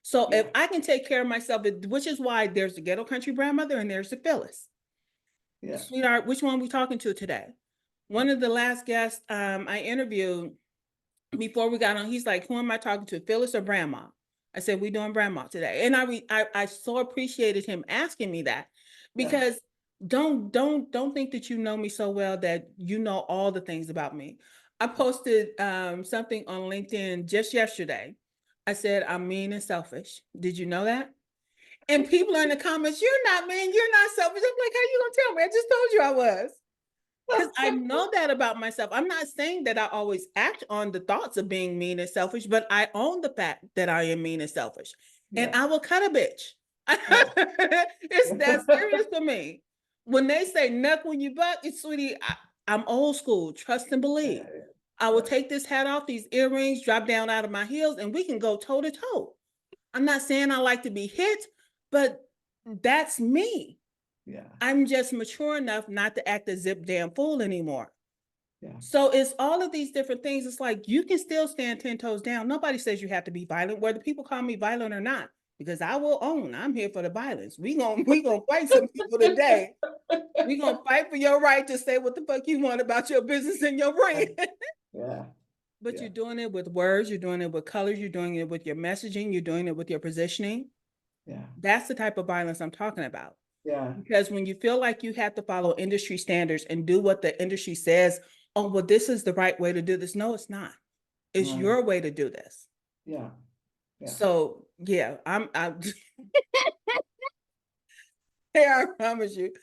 So if I can take care of myself, which is why there's the Ghetto Country Brandmother and there's the Phyllis. Sweetheart, which one are we talking to today? One of the last guests I interviewed before we got on, he's like, who am I talking to, Phyllis or Brandma? I said, we doing Brandma today. And I so appreciated him asking me that because don't think that you know me so well that you know all the things about me. I posted something on LinkedIn just yesterday. I said, I'm mean and selfish. Did you know that? And people are in the comments, you're not mean, you're not selfish. I'm like, how you gonna tell me? I just told you I was. because I know that about myself. I'm not saying that I always act on the thoughts of being mean and selfish, but I own the fact that I am mean and selfish. And Yeah. I will cut a bitch. Yeah. It's that serious for me. When they say "nuck when you buck," it's sweetie. I'm old school. Trust and believe. I will Yeah. take this hat off, these earrings, drop down out of my heels, and we can go toe to toe. I'm not saying I like to be hit, but that's me. Yeah. I'm just mature enough not to act a zip damn fool anymore. Yeah. So it's all of these different things. It's like you can still stand 10 toes down. Nobody says you have to be violent, whether people call me violent or not, because I will own I'm here for the violence. We gonna fight some people today. We gonna fight for your right to say what the fuck you want about your business and your brand. Yeah. But Yeah. you're doing it with words, you're doing it with colors, you're doing it with your messaging, you're doing it with your positioning. Yeah. That's the type of violence I'm talking about. Yeah. Because when you feel like you have to follow industry standards and do what the industry says, oh, well, this is the right way to do this. No, it's not. It's No. your way to do this. Yeah. Yeah. So yeah, I'm yeah, I promise you.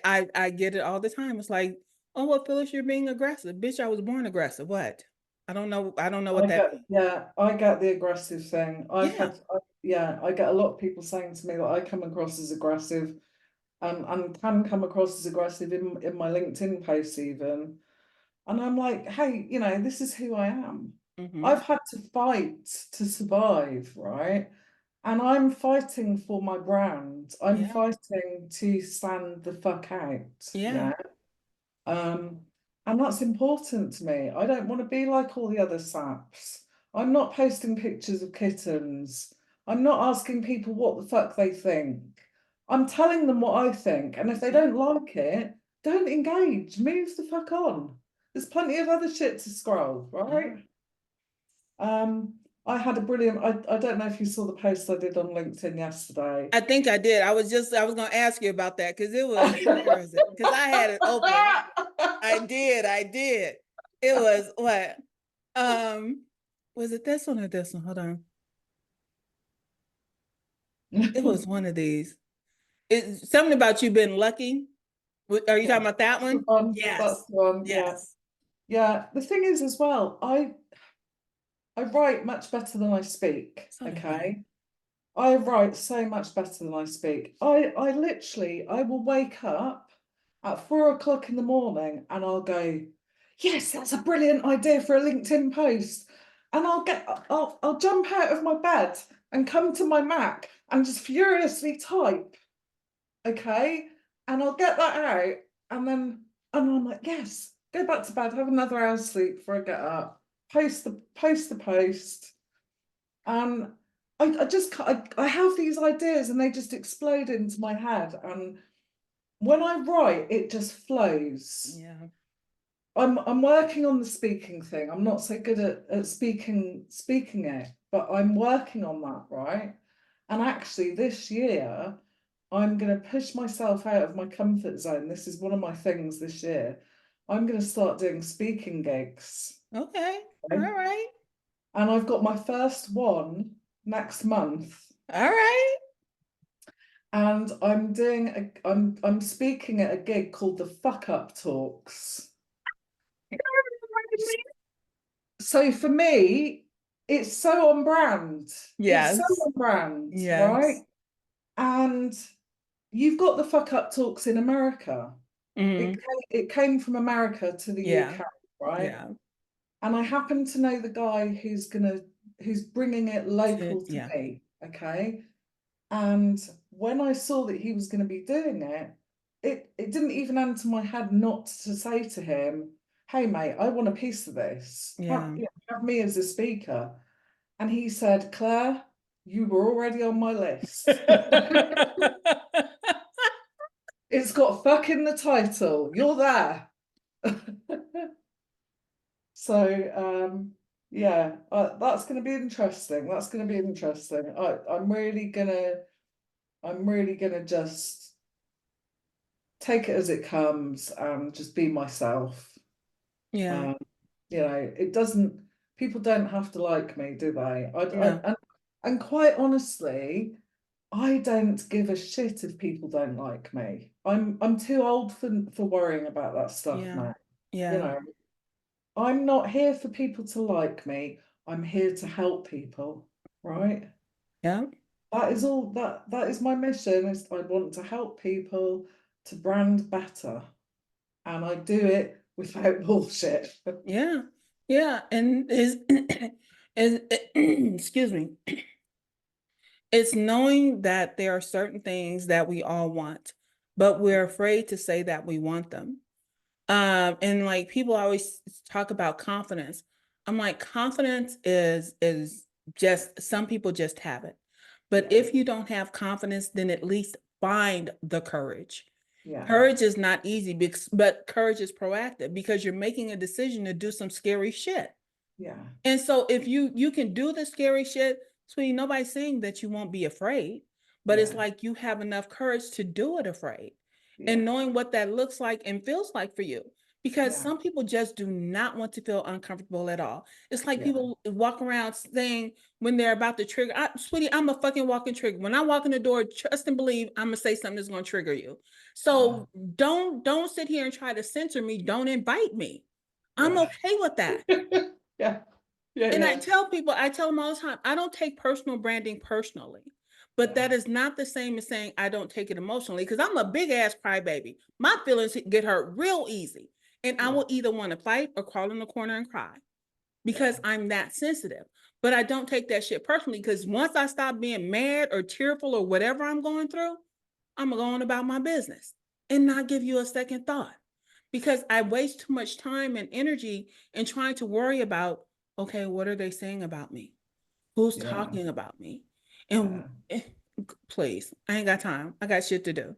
I get it all the time. It's like, oh well, Phyllis, you're being aggressive. Bitch, I was born aggressive. What? I don't know what that means. I get the aggressive thing. Yeah. I get a lot of people saying to me that I come across as aggressive, and can come across as aggressive in my LinkedIn posts even. And I'm like, hey, this is who I am. Mm-hmm. I've had to fight to survive, right? And I'm fighting for my brand. I'm Yeah. fighting to stand the fuck out. Yeah. Yeah. Um, and that's important to me. I don't want to be like all the other saps. I'm not posting pictures of kittens. I'm not asking people what the fuck they think. I'm telling them what I think. And if they Yeah. don't like it, don't engage. Move the fuck on. There's plenty of other shit to scroll, Yeah. right? I had a brilliant, I don't know if you saw the post I did on LinkedIn yesterday. I think I did. I was gonna ask you about that because it was, where is it? Because I had it open. I did. It was what? Was it this one or this one? Hold on. It was one of these. It's something about you being lucky. Are you Yeah, talking about that that's the one? one. That's Yes. the one. Yeah. Yes. Yeah. The thing is as well, I write much better than I speak. So do I. Okay. I write so much better than I speak. I literally I will wake up at 4 o'clock in the morning and I'll go, yes, that's a brilliant idea for a LinkedIn post. And I'll jump out of my bed and come to my Mac and just furiously type. Okay. And I'll get that out and I'm like, yes, go back to bed, have another hour's sleep before I get up, post the post. And I have these ideas and they just explode into my head. And when I write, it just flows. Yeah. I'm working on the speaking thing. I'm not so good at speaking it, but I'm working on that, right? And actually this year, I'm going to push myself out of my comfort zone. This is one of my things this year. I'm going to start doing speaking gigs. Okay. All Okay? right. And I've got my first one next month. All right. And I'm speaking at a gig called the Fuck Up Talks. So for me, it's so on brand. It's so Yes. on brand, right? Yes. And you've got the Fuck Up Talks in America. Mm-hmm. It came from America to the Yeah. UK, right? Yeah. And I happen to know the guy who's bringing it local to Yeah. me, okay? And when I saw that he was going to be doing it, it didn't even enter my head not to say to him, hey mate, I want a piece of this. Yeah. Have me as a speaker. And he said, Claire, you were already on my list. It's got fuck in the title. You're there. So yeah, that's going to be interesting. That's going to be interesting. I'm really gonna just take it as it comes and just be myself. Yeah. It doesn't. People don't have to like me, do they? No. And quite honestly, I don't give a shit if people don't like me. I'm too old for worrying about that stuff Yeah. now. You Yeah. know, I'm not here for people to like me. I'm here to help people, right? Yeah. That is all that is my mission is I want to help people to brand better. And I do it without bullshit. Yeah. Yeah. And is excuse me. It's knowing that there are certain things that we all want, but we're afraid to say that we want them. And like people always talk about confidence. I'm like, confidence is just some people just have it. But Yeah, if you don't have confidence, then at least find the courage. yeah, Courage is not easy, but courage is proactive because you're making a decision to do some scary shit. yeah, And so if you can do the scary shit, sweetie, nobody's saying that you won't be afraid, but it's yeah, like you have enough courage to do it afraid and yeah, knowing what that looks like and feels like for you. Because yeah, some people just do not want to feel uncomfortable at all. It's like yeah, people walk around saying when they're about to trigger, sweetie, I'm a fucking walking trigger. When I walk in the door, trust and believe I'm gonna say something that's gonna trigger you. yeah, So don't sit here and try to censor me. Don't invite me. I'm yeah. okay with that. Yeah, yeah, And yeah, I tell them all the time, I don't take personal branding personally, but yeah, that is not the same as saying I don't take it emotionally because I'm a big ass crybaby. My feelings get hurt real easy. And I yeah, will either want to fight or crawl in the corner and cry yeah, because I'm that sensitive. But I don't take that shit personally because once I stop being mad or tearful or whatever I'm going through, I'm going to go on about my business and not give you a second thought because I waste too much time and energy in trying to worry about, okay, what are they saying about me? Who's yeah, talking about me? And yeah, please, I ain't got time. I got shit to do.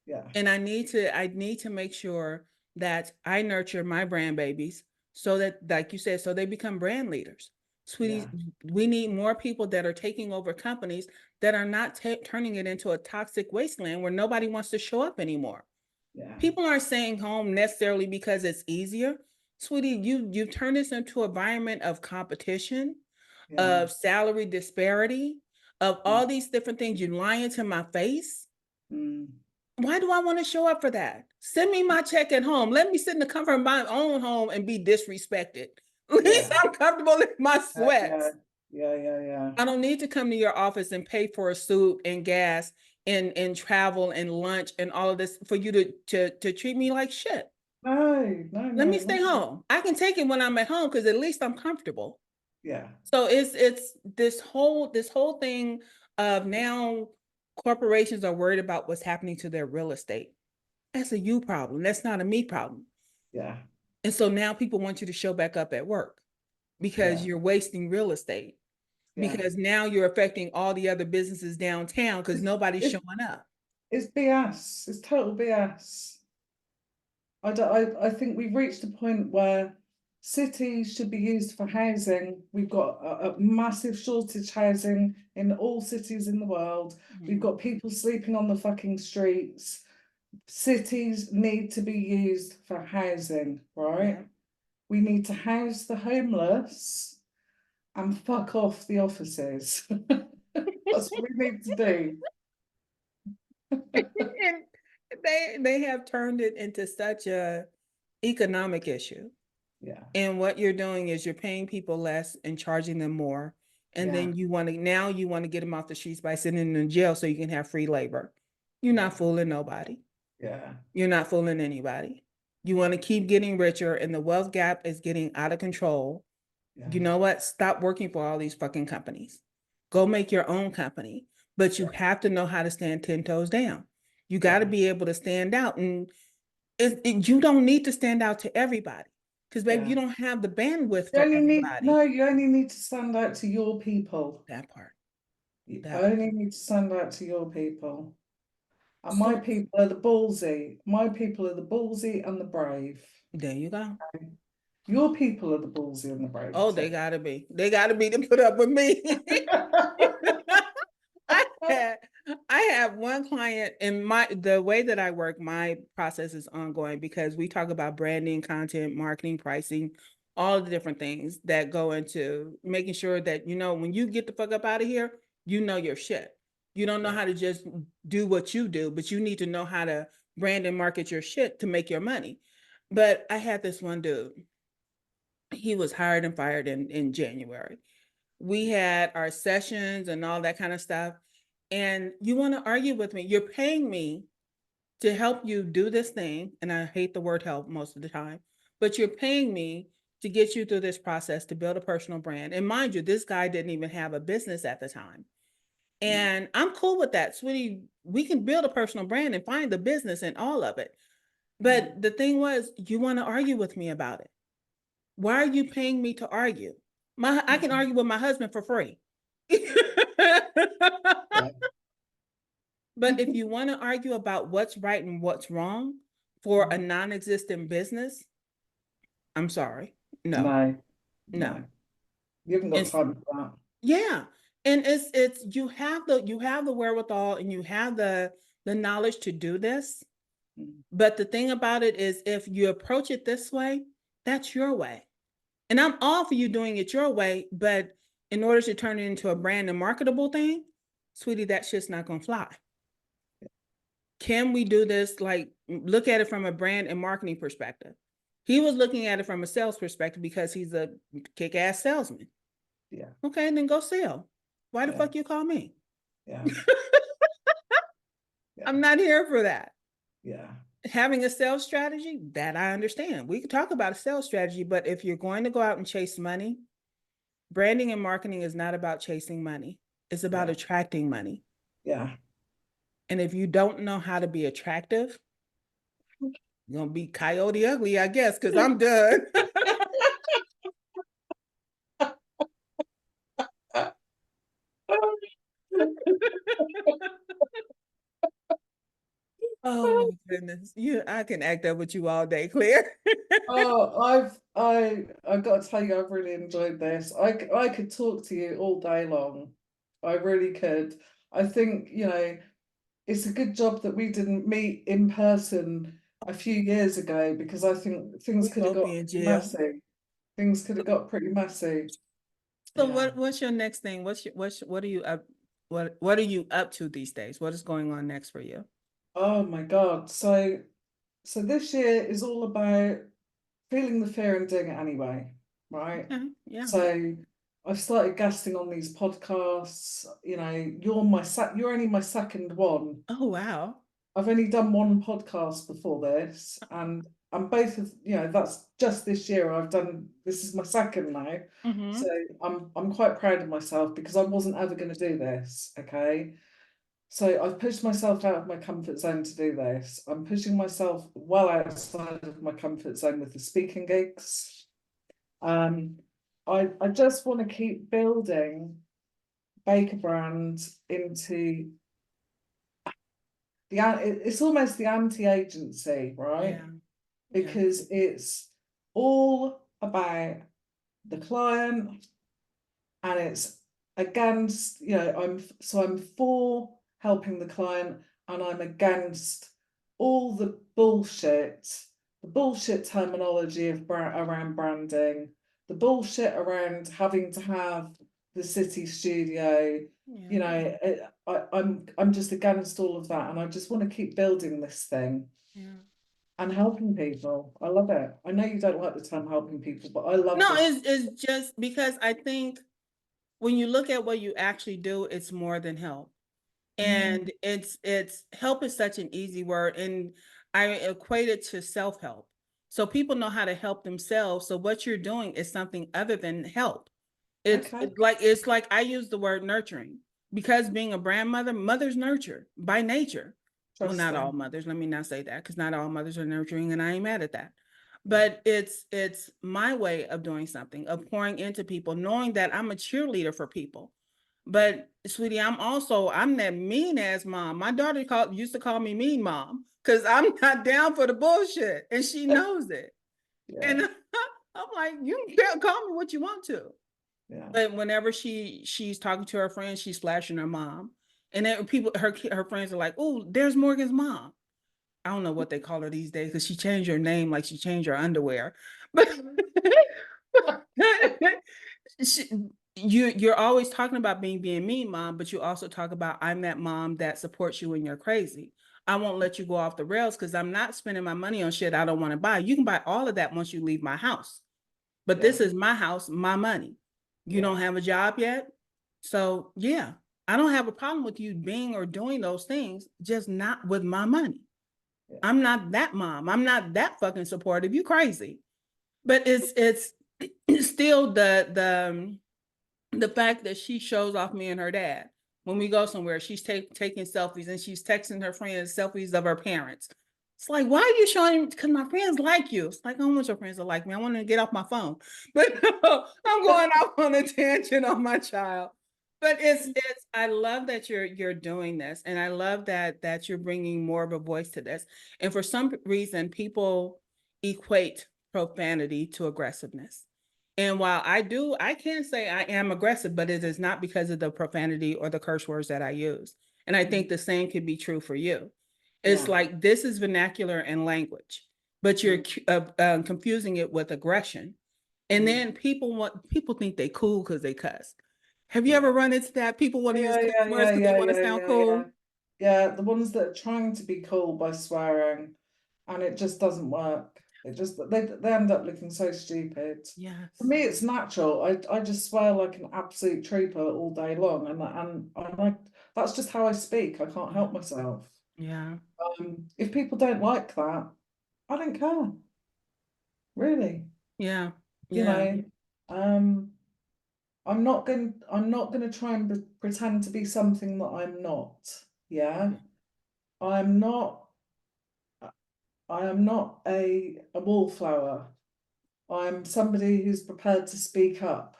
yeah, And I need to make sure that I nurture my brand babies so that, like you said, so they become brand leaders. yeah, Sweetie, we need more people that are taking over companies that are not turning it into a toxic wasteland where nobody wants to show up anymore. yeah, People aren't staying home necessarily because it's easier. Sweetie, you've turned this into an environment of competition, yeah, of salary disparity, of mm, all these different things. You're lying to my face. mm, Why do I want to show up for that? Send me my check at home. Let me sit in the comfort of my own home and be disrespected. At least yeah, I'm comfortable in my yeah, sweats. yeah, yeah, yeah, I don't need to come to your office and pay for a suit and gas and travel and lunch and all of this for you to treat me like shit. no, no, Let no, me stay no, home. I can take it when I'm at home because at least I'm comfortable. yeah, So it's this whole thing of now corporations are worried about what's happening to their real estate. That's a you problem. That's not a me problem. yeah, And so now people want you to show back up at work because yeah, you're wasting real estate. yeah. Because now you're affecting all the other businesses downtown because It's, nobody's it's, showing up. it's BS. It's total BS. I think we've reached a point where cities should be used for housing. We've got a massive shortage housing in all cities in the world. We've got people sleeping on the fucking streets. Cities need to be used for housing, right? Yeah. We need to house the homeless and fuck off the offices. That's what we need to do. And they have turned it into such a economic issue. Yeah, And what you're doing is you're paying people less and charging them more. And yeah, then you want to get them off the streets by sending them in jail so you can have free labor. You're yeah, not fooling nobody. yeah, You're not fooling anybody. You want to keep getting richer and the wealth gap is getting out of control. yeah, You know what? Stop working for all these fucking companies. Go make your own company. But you yeah, have to know how to stand 10 toes down. You got to yeah, be able to stand out. And you don't need to stand out to everybody. Because, baby, yeah. you don't have the bandwidth for everybody. You only need to stand out to your people. That part. You That part. only need to stand out to your people. And my So people are the ballsy. My people are the ballsy and the brave. there you go. Your people are the ballsy and the brave Oh, too. they gotta be. They gotta be to put up with me. I had, I have one client in the way that I work, my process is ongoing because we talk about branding, content, marketing, pricing, all the different things that go into making sure that, when you get the fuck up out of here, you know your shit. You don't know how to just do what you do, but you need to know how to brand and market your shit to make your money. But I had this one dude. He was hired and fired in January. We had our sessions and all that kind of stuff. And you want to argue with me? You're paying me to help you do this thing. And I hate the word help most of the time, but you're paying me to get you through this process to build a personal brand. And mind you, this guy didn't even have a business at the time. And I'm cool with that, sweetie. We can build a personal brand and find the business and all of it. But the thing was, you want to argue with me about it. Why are you paying me to argue? I can argue with my husband for free. But if you want to argue about what's right and what's wrong for a non-existent business, I'm sorry. No. You haven't got time for that. Yeah. And it's you have the wherewithal and you have the knowledge to do this. But the thing about it is, if you approach it this way, that's your way. And I'm all for you doing it your way, but in order to turn it into a brand and marketable thing, sweetie, that shit's not gonna fly. Can we do this? Like, look at it from a brand and marketing perspective. He was looking at it from a sales perspective because he's a kick-ass salesman. Yeah. Okay, then go sell. Why the fuck you call me? Yeah. I'm not here for that. Yeah. Having a sales strategy, that I understand. We can talk about a sales strategy, but if you're going to go out and chase money, branding and marketing is not about chasing money. It's about attracting money. Yeah. And if you don't know how to be attractive, you're going to be coyote ugly, I guess, because I'm done. Oh my goodness. I can act up with you all day, Claire. Oh, I've got to tell you, I've really enjoyed this. I could talk to you all day long. I really could. I think, it's a good job that we didn't meet in person a few years ago, because I think things could have got messy. Things could have got pretty messy. So what's your next thing? What are you up what are you up to these days? What is going on next for you? Oh my God. So this year is all about feeling the fear and doing it anyway, right? Yeah. So I've started guesting on these podcasts. You're only my second one. Oh wow. I've only done one podcast before this, and I'm both of that's just this year. This is my second now. So I'm quite proud of myself, because I wasn't ever going to do this. Okay. So I've pushed myself out of my comfort zone to do this. I'm pushing myself well outside of my comfort zone with the speaking gigs. I just want to keep building Baker Brand into it's almost the anti-agency, right? Because it's all about the client, and it's against, I'm for helping the client, and I'm against all the bullshit terminology around branding, the bullshit around having to have the city studio. I'm just against all of that, and I just want to keep building this thing. And helping people. I love it. I know you don't like the term helping people, but I love it. No, it's just because I think when you look at what you actually do, it's more than help. And it's help is such an easy word, and I equate it to self-help. So people know how to help themselves. So what you're doing is something other than help. It's like I use the word nurturing, because being a brand mother, mothers nurture by nature. Well, not all mothers. Let me not say that, because not all mothers are nurturing, and I ain't mad at that. But it's my way of doing something, of pouring into people, knowing that I'm a cheerleader for people. But sweetie, I'm that mean ass mom. My daughter used to call me mean mom, because I'm not down for the bullshit, and she knows it. And I'm like, you can call me what you want to. But whenever she's talking to her friends, she's flashing her mom, and then her friends are like, "Oh, there's Morgan's mom." I don't know what they call her these days, because she changed her name like she changed her underwear. But she, you're always talking about being mean, mom, but you also talk about I'm that mom that supports you when you're crazy. I won't let you go off the rails because I'm not spending my money on shit I don't want to buy. You can buy all of that once you leave my house. But this is my house, my money. You don't have a job yet. So yeah, I don't have a problem with you being or doing those things, just not with my money. I'm not that mom. I'm not that fucking supportive. You crazy. But it's still the fact that she shows off me and her dad. When we go somewhere, she's taking selfies and she's texting her friends selfies of her parents. It's like, why are you showing? Because my friends like you. It's like, I don't want your friends to like me. I want to get off my phone. But I'm going off on a tangent on my child. But it's I love that you're doing this, and I love that you're bringing more of a voice to this. And for some reason, people equate profanity to aggressiveness. And while I can say I am aggressive, but it is not because of the profanity or the curse words that I use. And I think the same could be true for you. It's like this is vernacular and language, but you're confusing it with aggression. And then people think they cool because they cuss. Have you ever run into that? People want to use cuss words because they want to sound cool. Yeah, the ones that are trying to be cool by swearing, and it just doesn't work. It just they end up looking so stupid. Yes. For me, it's natural. I just swear like an absolute trooper all day long, and I like that's just how I speak. I can't help myself. Yeah. If people don't like that, I don't care. Really, Yeah. you Yeah. know. I'm not going to try and pretend to be something that I'm not. Yeah. I'm not I am not a wallflower. I'm somebody who's prepared to speak up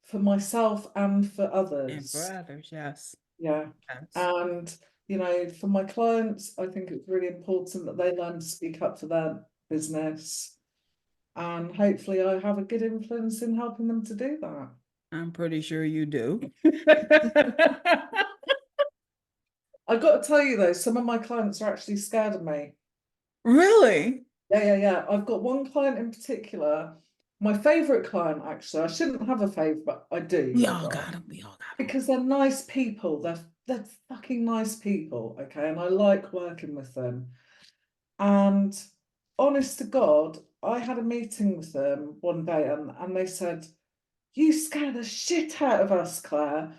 for myself and for And for others. others, yes. Yeah. Yes. And for my clients, I think it's really important that they learn to speak up for their business. And hopefully I have a good influence in helping them to do that. I'm pretty sure you do. I've got to tell you though, some of my clients are actually scared of me. Really? Yeah. I've got one client in particular, my favorite client, actually. I shouldn't have a favorite, but I do. We all got them. We all got them. Because they're nice people. They're fucking nice people, okay? And I like working with them. And honest to God, I had a meeting with them one day and they said, you scare the shit out of us, Claire.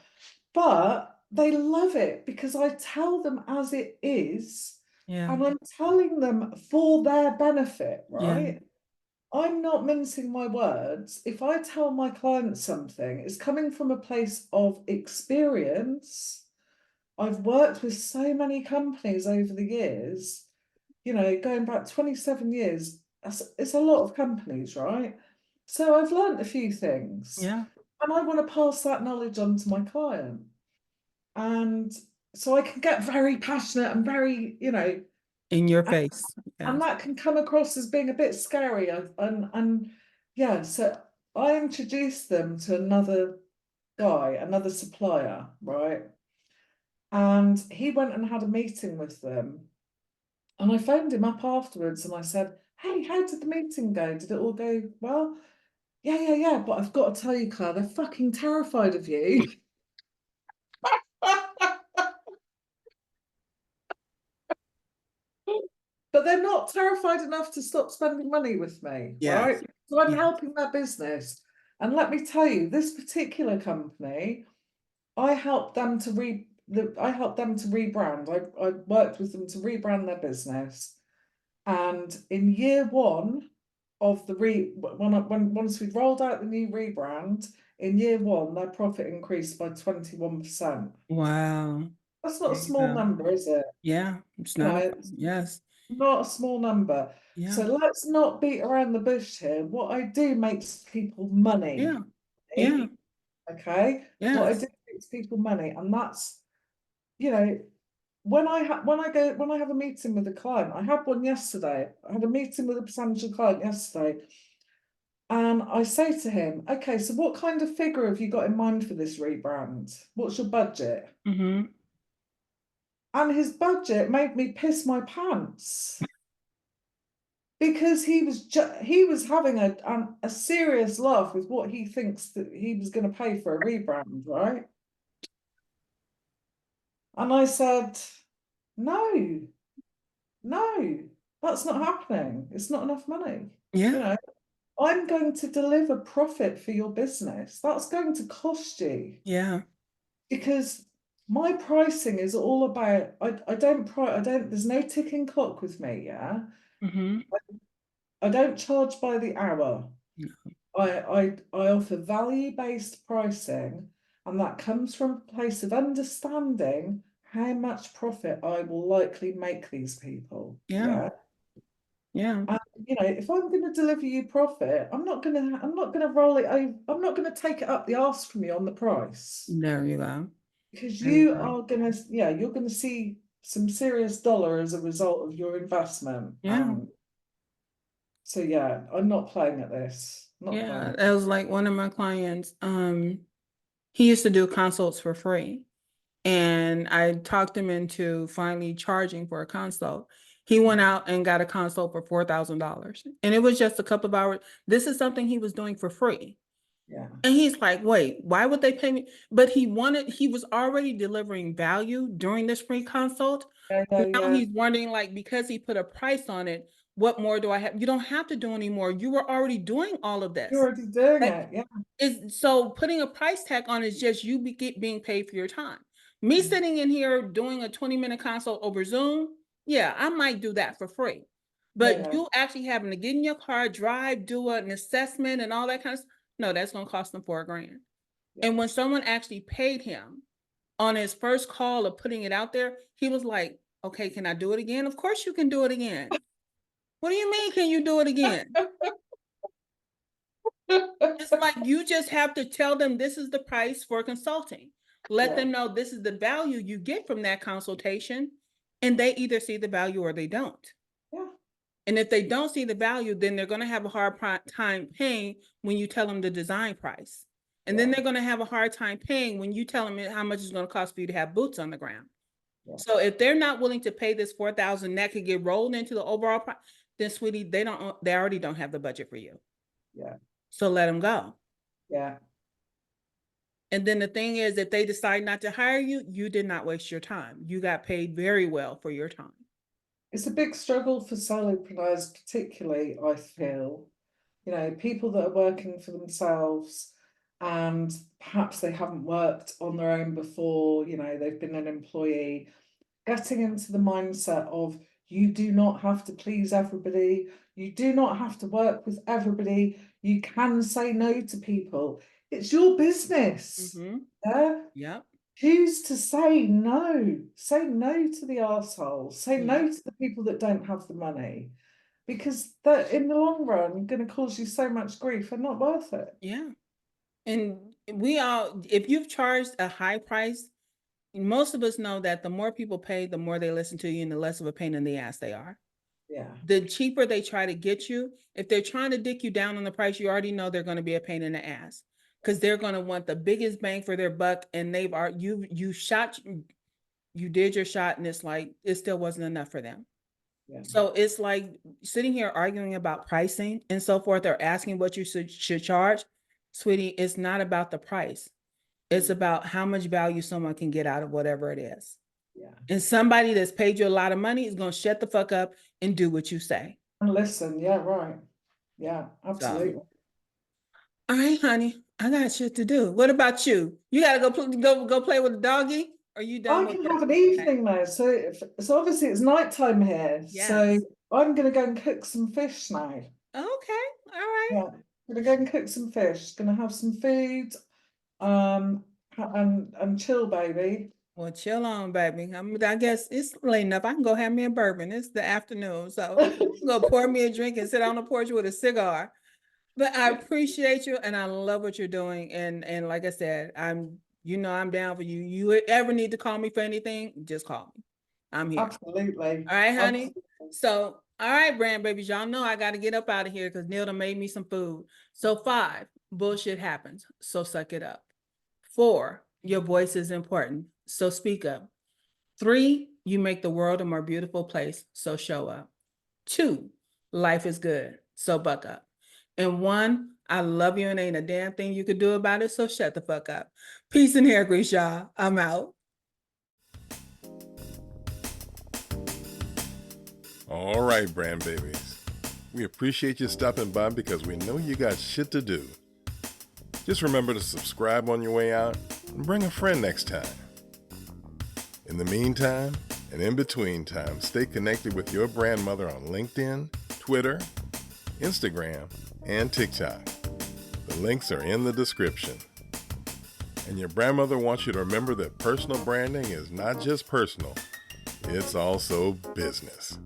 But they love it because I tell them as it is. Yeah. And I'm telling them for their benefit, Yeah. right? I'm not mincing my words. If I tell my clients something, it's coming from a place of experience. I've worked with so many companies over the years, going back 27 years, it's a lot of companies, right? So I've learned a few things. Yeah. And I want to pass that knowledge on to my client. And so I can get very passionate and very, In your face. and Yes. that can come across as being a bit scary. And yeah, so I introduced them to another guy, another supplier, right? And he went and had a meeting with them. And I phoned him up afterwards and I said, hey, how did the meeting go? Did it all go well? Yeah. But I've got to tell you, Claire, they're fucking terrified of you. But they're not terrified enough to stop spending money with me, Yes. right? So I'm Yes. helping their business. And let me tell you, this particular company, I helped them to rebrand. I worked with them to rebrand their business. And in year one of the once we'd rolled out the new rebrand, in year one, their profit increased by 21%. Wow. That's not a There you small go. number, is it? Yeah. It's You not know, yes. not a small number. Yeah. So let's not beat around the bush here. What I do makes people money. Yeah. Yeah. Okay. What I Yes. do makes people money, and that's when I have a meeting with a client. I had one yesterday. I had a meeting with a potential client yesterday, and I say to him, "Okay, so what kind of figure have you got in mind for this rebrand? What's your budget?" Mm-hmm. And his budget made me piss my pants. because he was having a serious laugh with what he thinks that he was going to pay for a rebrand, right? And I said, no, no, that's not happening. It's not enough money. Yeah. You know, I'm going to deliver profit for your business. That's going to cost you. Yeah. Because my pricing is all about I don't there's no ticking clock with me, yeah. Mm-hmm. I don't charge by the hour. No. I offer value-based pricing, and that comes from a place of understanding how much profit I will likely make these people. Yeah. Yeah. Yeah. And if I'm going to deliver you profit, I'm not gonna roll it over, I'm not gonna take it up the arse from you on the price. There you go. Because There you you go. are gonna, yeah, you're gonna see some serious dollar as a result of your investment. Yeah. So yeah, I'm not playing at this. Not Yeah. playing. That was like one of my clients. He used to do consults for free. And I talked him into finally charging for a consult. He went out and got a consult for $4,000. And it was just a couple of hours. This is something he was doing for free. Yeah. And he's like, wait, why would they pay me? But he was already delivering value during this free consult. Yeah, Now yeah. he's wondering, like, because he put a price on it, what more do I have? You don't have to do anymore. You were already doing all of You're this. already doing Like, it. Yeah. so putting a price tag on is just you being paid for your time. Me sitting in here doing a 20-minute consult over Zoom, yeah, I might do that for free. But Yeah. you actually having to get in your car, drive, do an assessment and all that kind of stuff, no, that's going to cost them $4,000. Yeah. And when someone actually paid him on his first call of putting it out there, he was like, okay, can I do it again? Of course you can do it again. What do you mean, can you do it again? It's like you just have to tell them this is the price for consulting. Let Yeah. them know this is the value you get from that consultation, and they either see the value or they don't. Yeah. And if they don't see the value, then they're going to have a hard time paying when you tell them the design price. And then Yeah. they're going to have a hard time paying when you tell them how much it's going to cost for you to have boots on the ground. Yeah. So if they're not willing to pay this $4,000 that could get rolled into the overall price, then sweetie, they already don't have the budget for you. Yeah. So let them go. Yeah. And then the thing is, if they decide not to hire you, you did not waste your time. You got paid very well for your time. It's a big struggle for solopreneurs, particularly, I feel. People that are working for themselves and perhaps they haven't worked on their own before, they've been an employee, getting into the mindset of you do not have to please everybody, you do not have to work with everybody, you can say no to people. It's your business. Mm-hmm. Yeah. Yep. Choose to say no. Say no to the arseholes. Say no Yep. to the people that don't have the money. Because that in the long run going to cause you so much grief and not worth it. Yeah. And if you've charged a high price, most of us know that the more people pay, the more they listen to you and the less of a pain in the ass they are. Yeah. The cheaper they try to get you, if they're trying to dick you down on the price, you already know they're going to be a pain in the ass because they're going to want the biggest bang for their buck. And you did your shot and it's like, it still wasn't enough for them. Yeah. So it's like sitting here arguing about pricing and so forth, or asking what you should charge. Sweetie, it's not about the price. It's about how much value someone can get out of whatever it is. Yeah. And somebody that's paid you a lot of money is going to shut the fuck up and do what you say. And listen, yeah, right. Yeah, absolutely. So, all right, honey, I got shit to do. What about you? You got to go play with the doggy? Or you I done with can work? have an evening now. So obviously it's nighttime here. Yes. So I'm going to go and cook some fish now. Okay. All right. Yeah. I'm going to go and cook some fish. Going to have some food. And chill, baby. Well, chill on, baby. I guess it's late enough. I can go have me a bourbon. It's the afternoon. So I'm going to pour me a drink and sit on the porch with a cigar. But I appreciate you and I love what you're doing. And like I said, I'm down for you. You ever need to call me for anything, just call me. I'm here. Absolutely. All right, honey. Absolutely. So, all right, brand babies, y'all know I got to get up out of here because Neil done made me some food. So 5, bullshit happens. So suck it up. 4, your voice is important. So speak up. 3, you make the world a more beautiful place. So show up. 2, life is good. So buck up. And one, I love you and ain't a damn thing you could do about it. So shut the fuck up. Peace and hair grease, y'all. I'm out. All right, brand babies. We appreciate you stopping by because we know you got shit to do. Just remember to subscribe on your way out and bring a friend next time. In the meantime, and in between time, stay connected with your Brandmother on LinkedIn, Twitter, Instagram, and TikTok. The links are in the description. And your Brandmother wants you to remember that personal branding is not just personal, it's also business.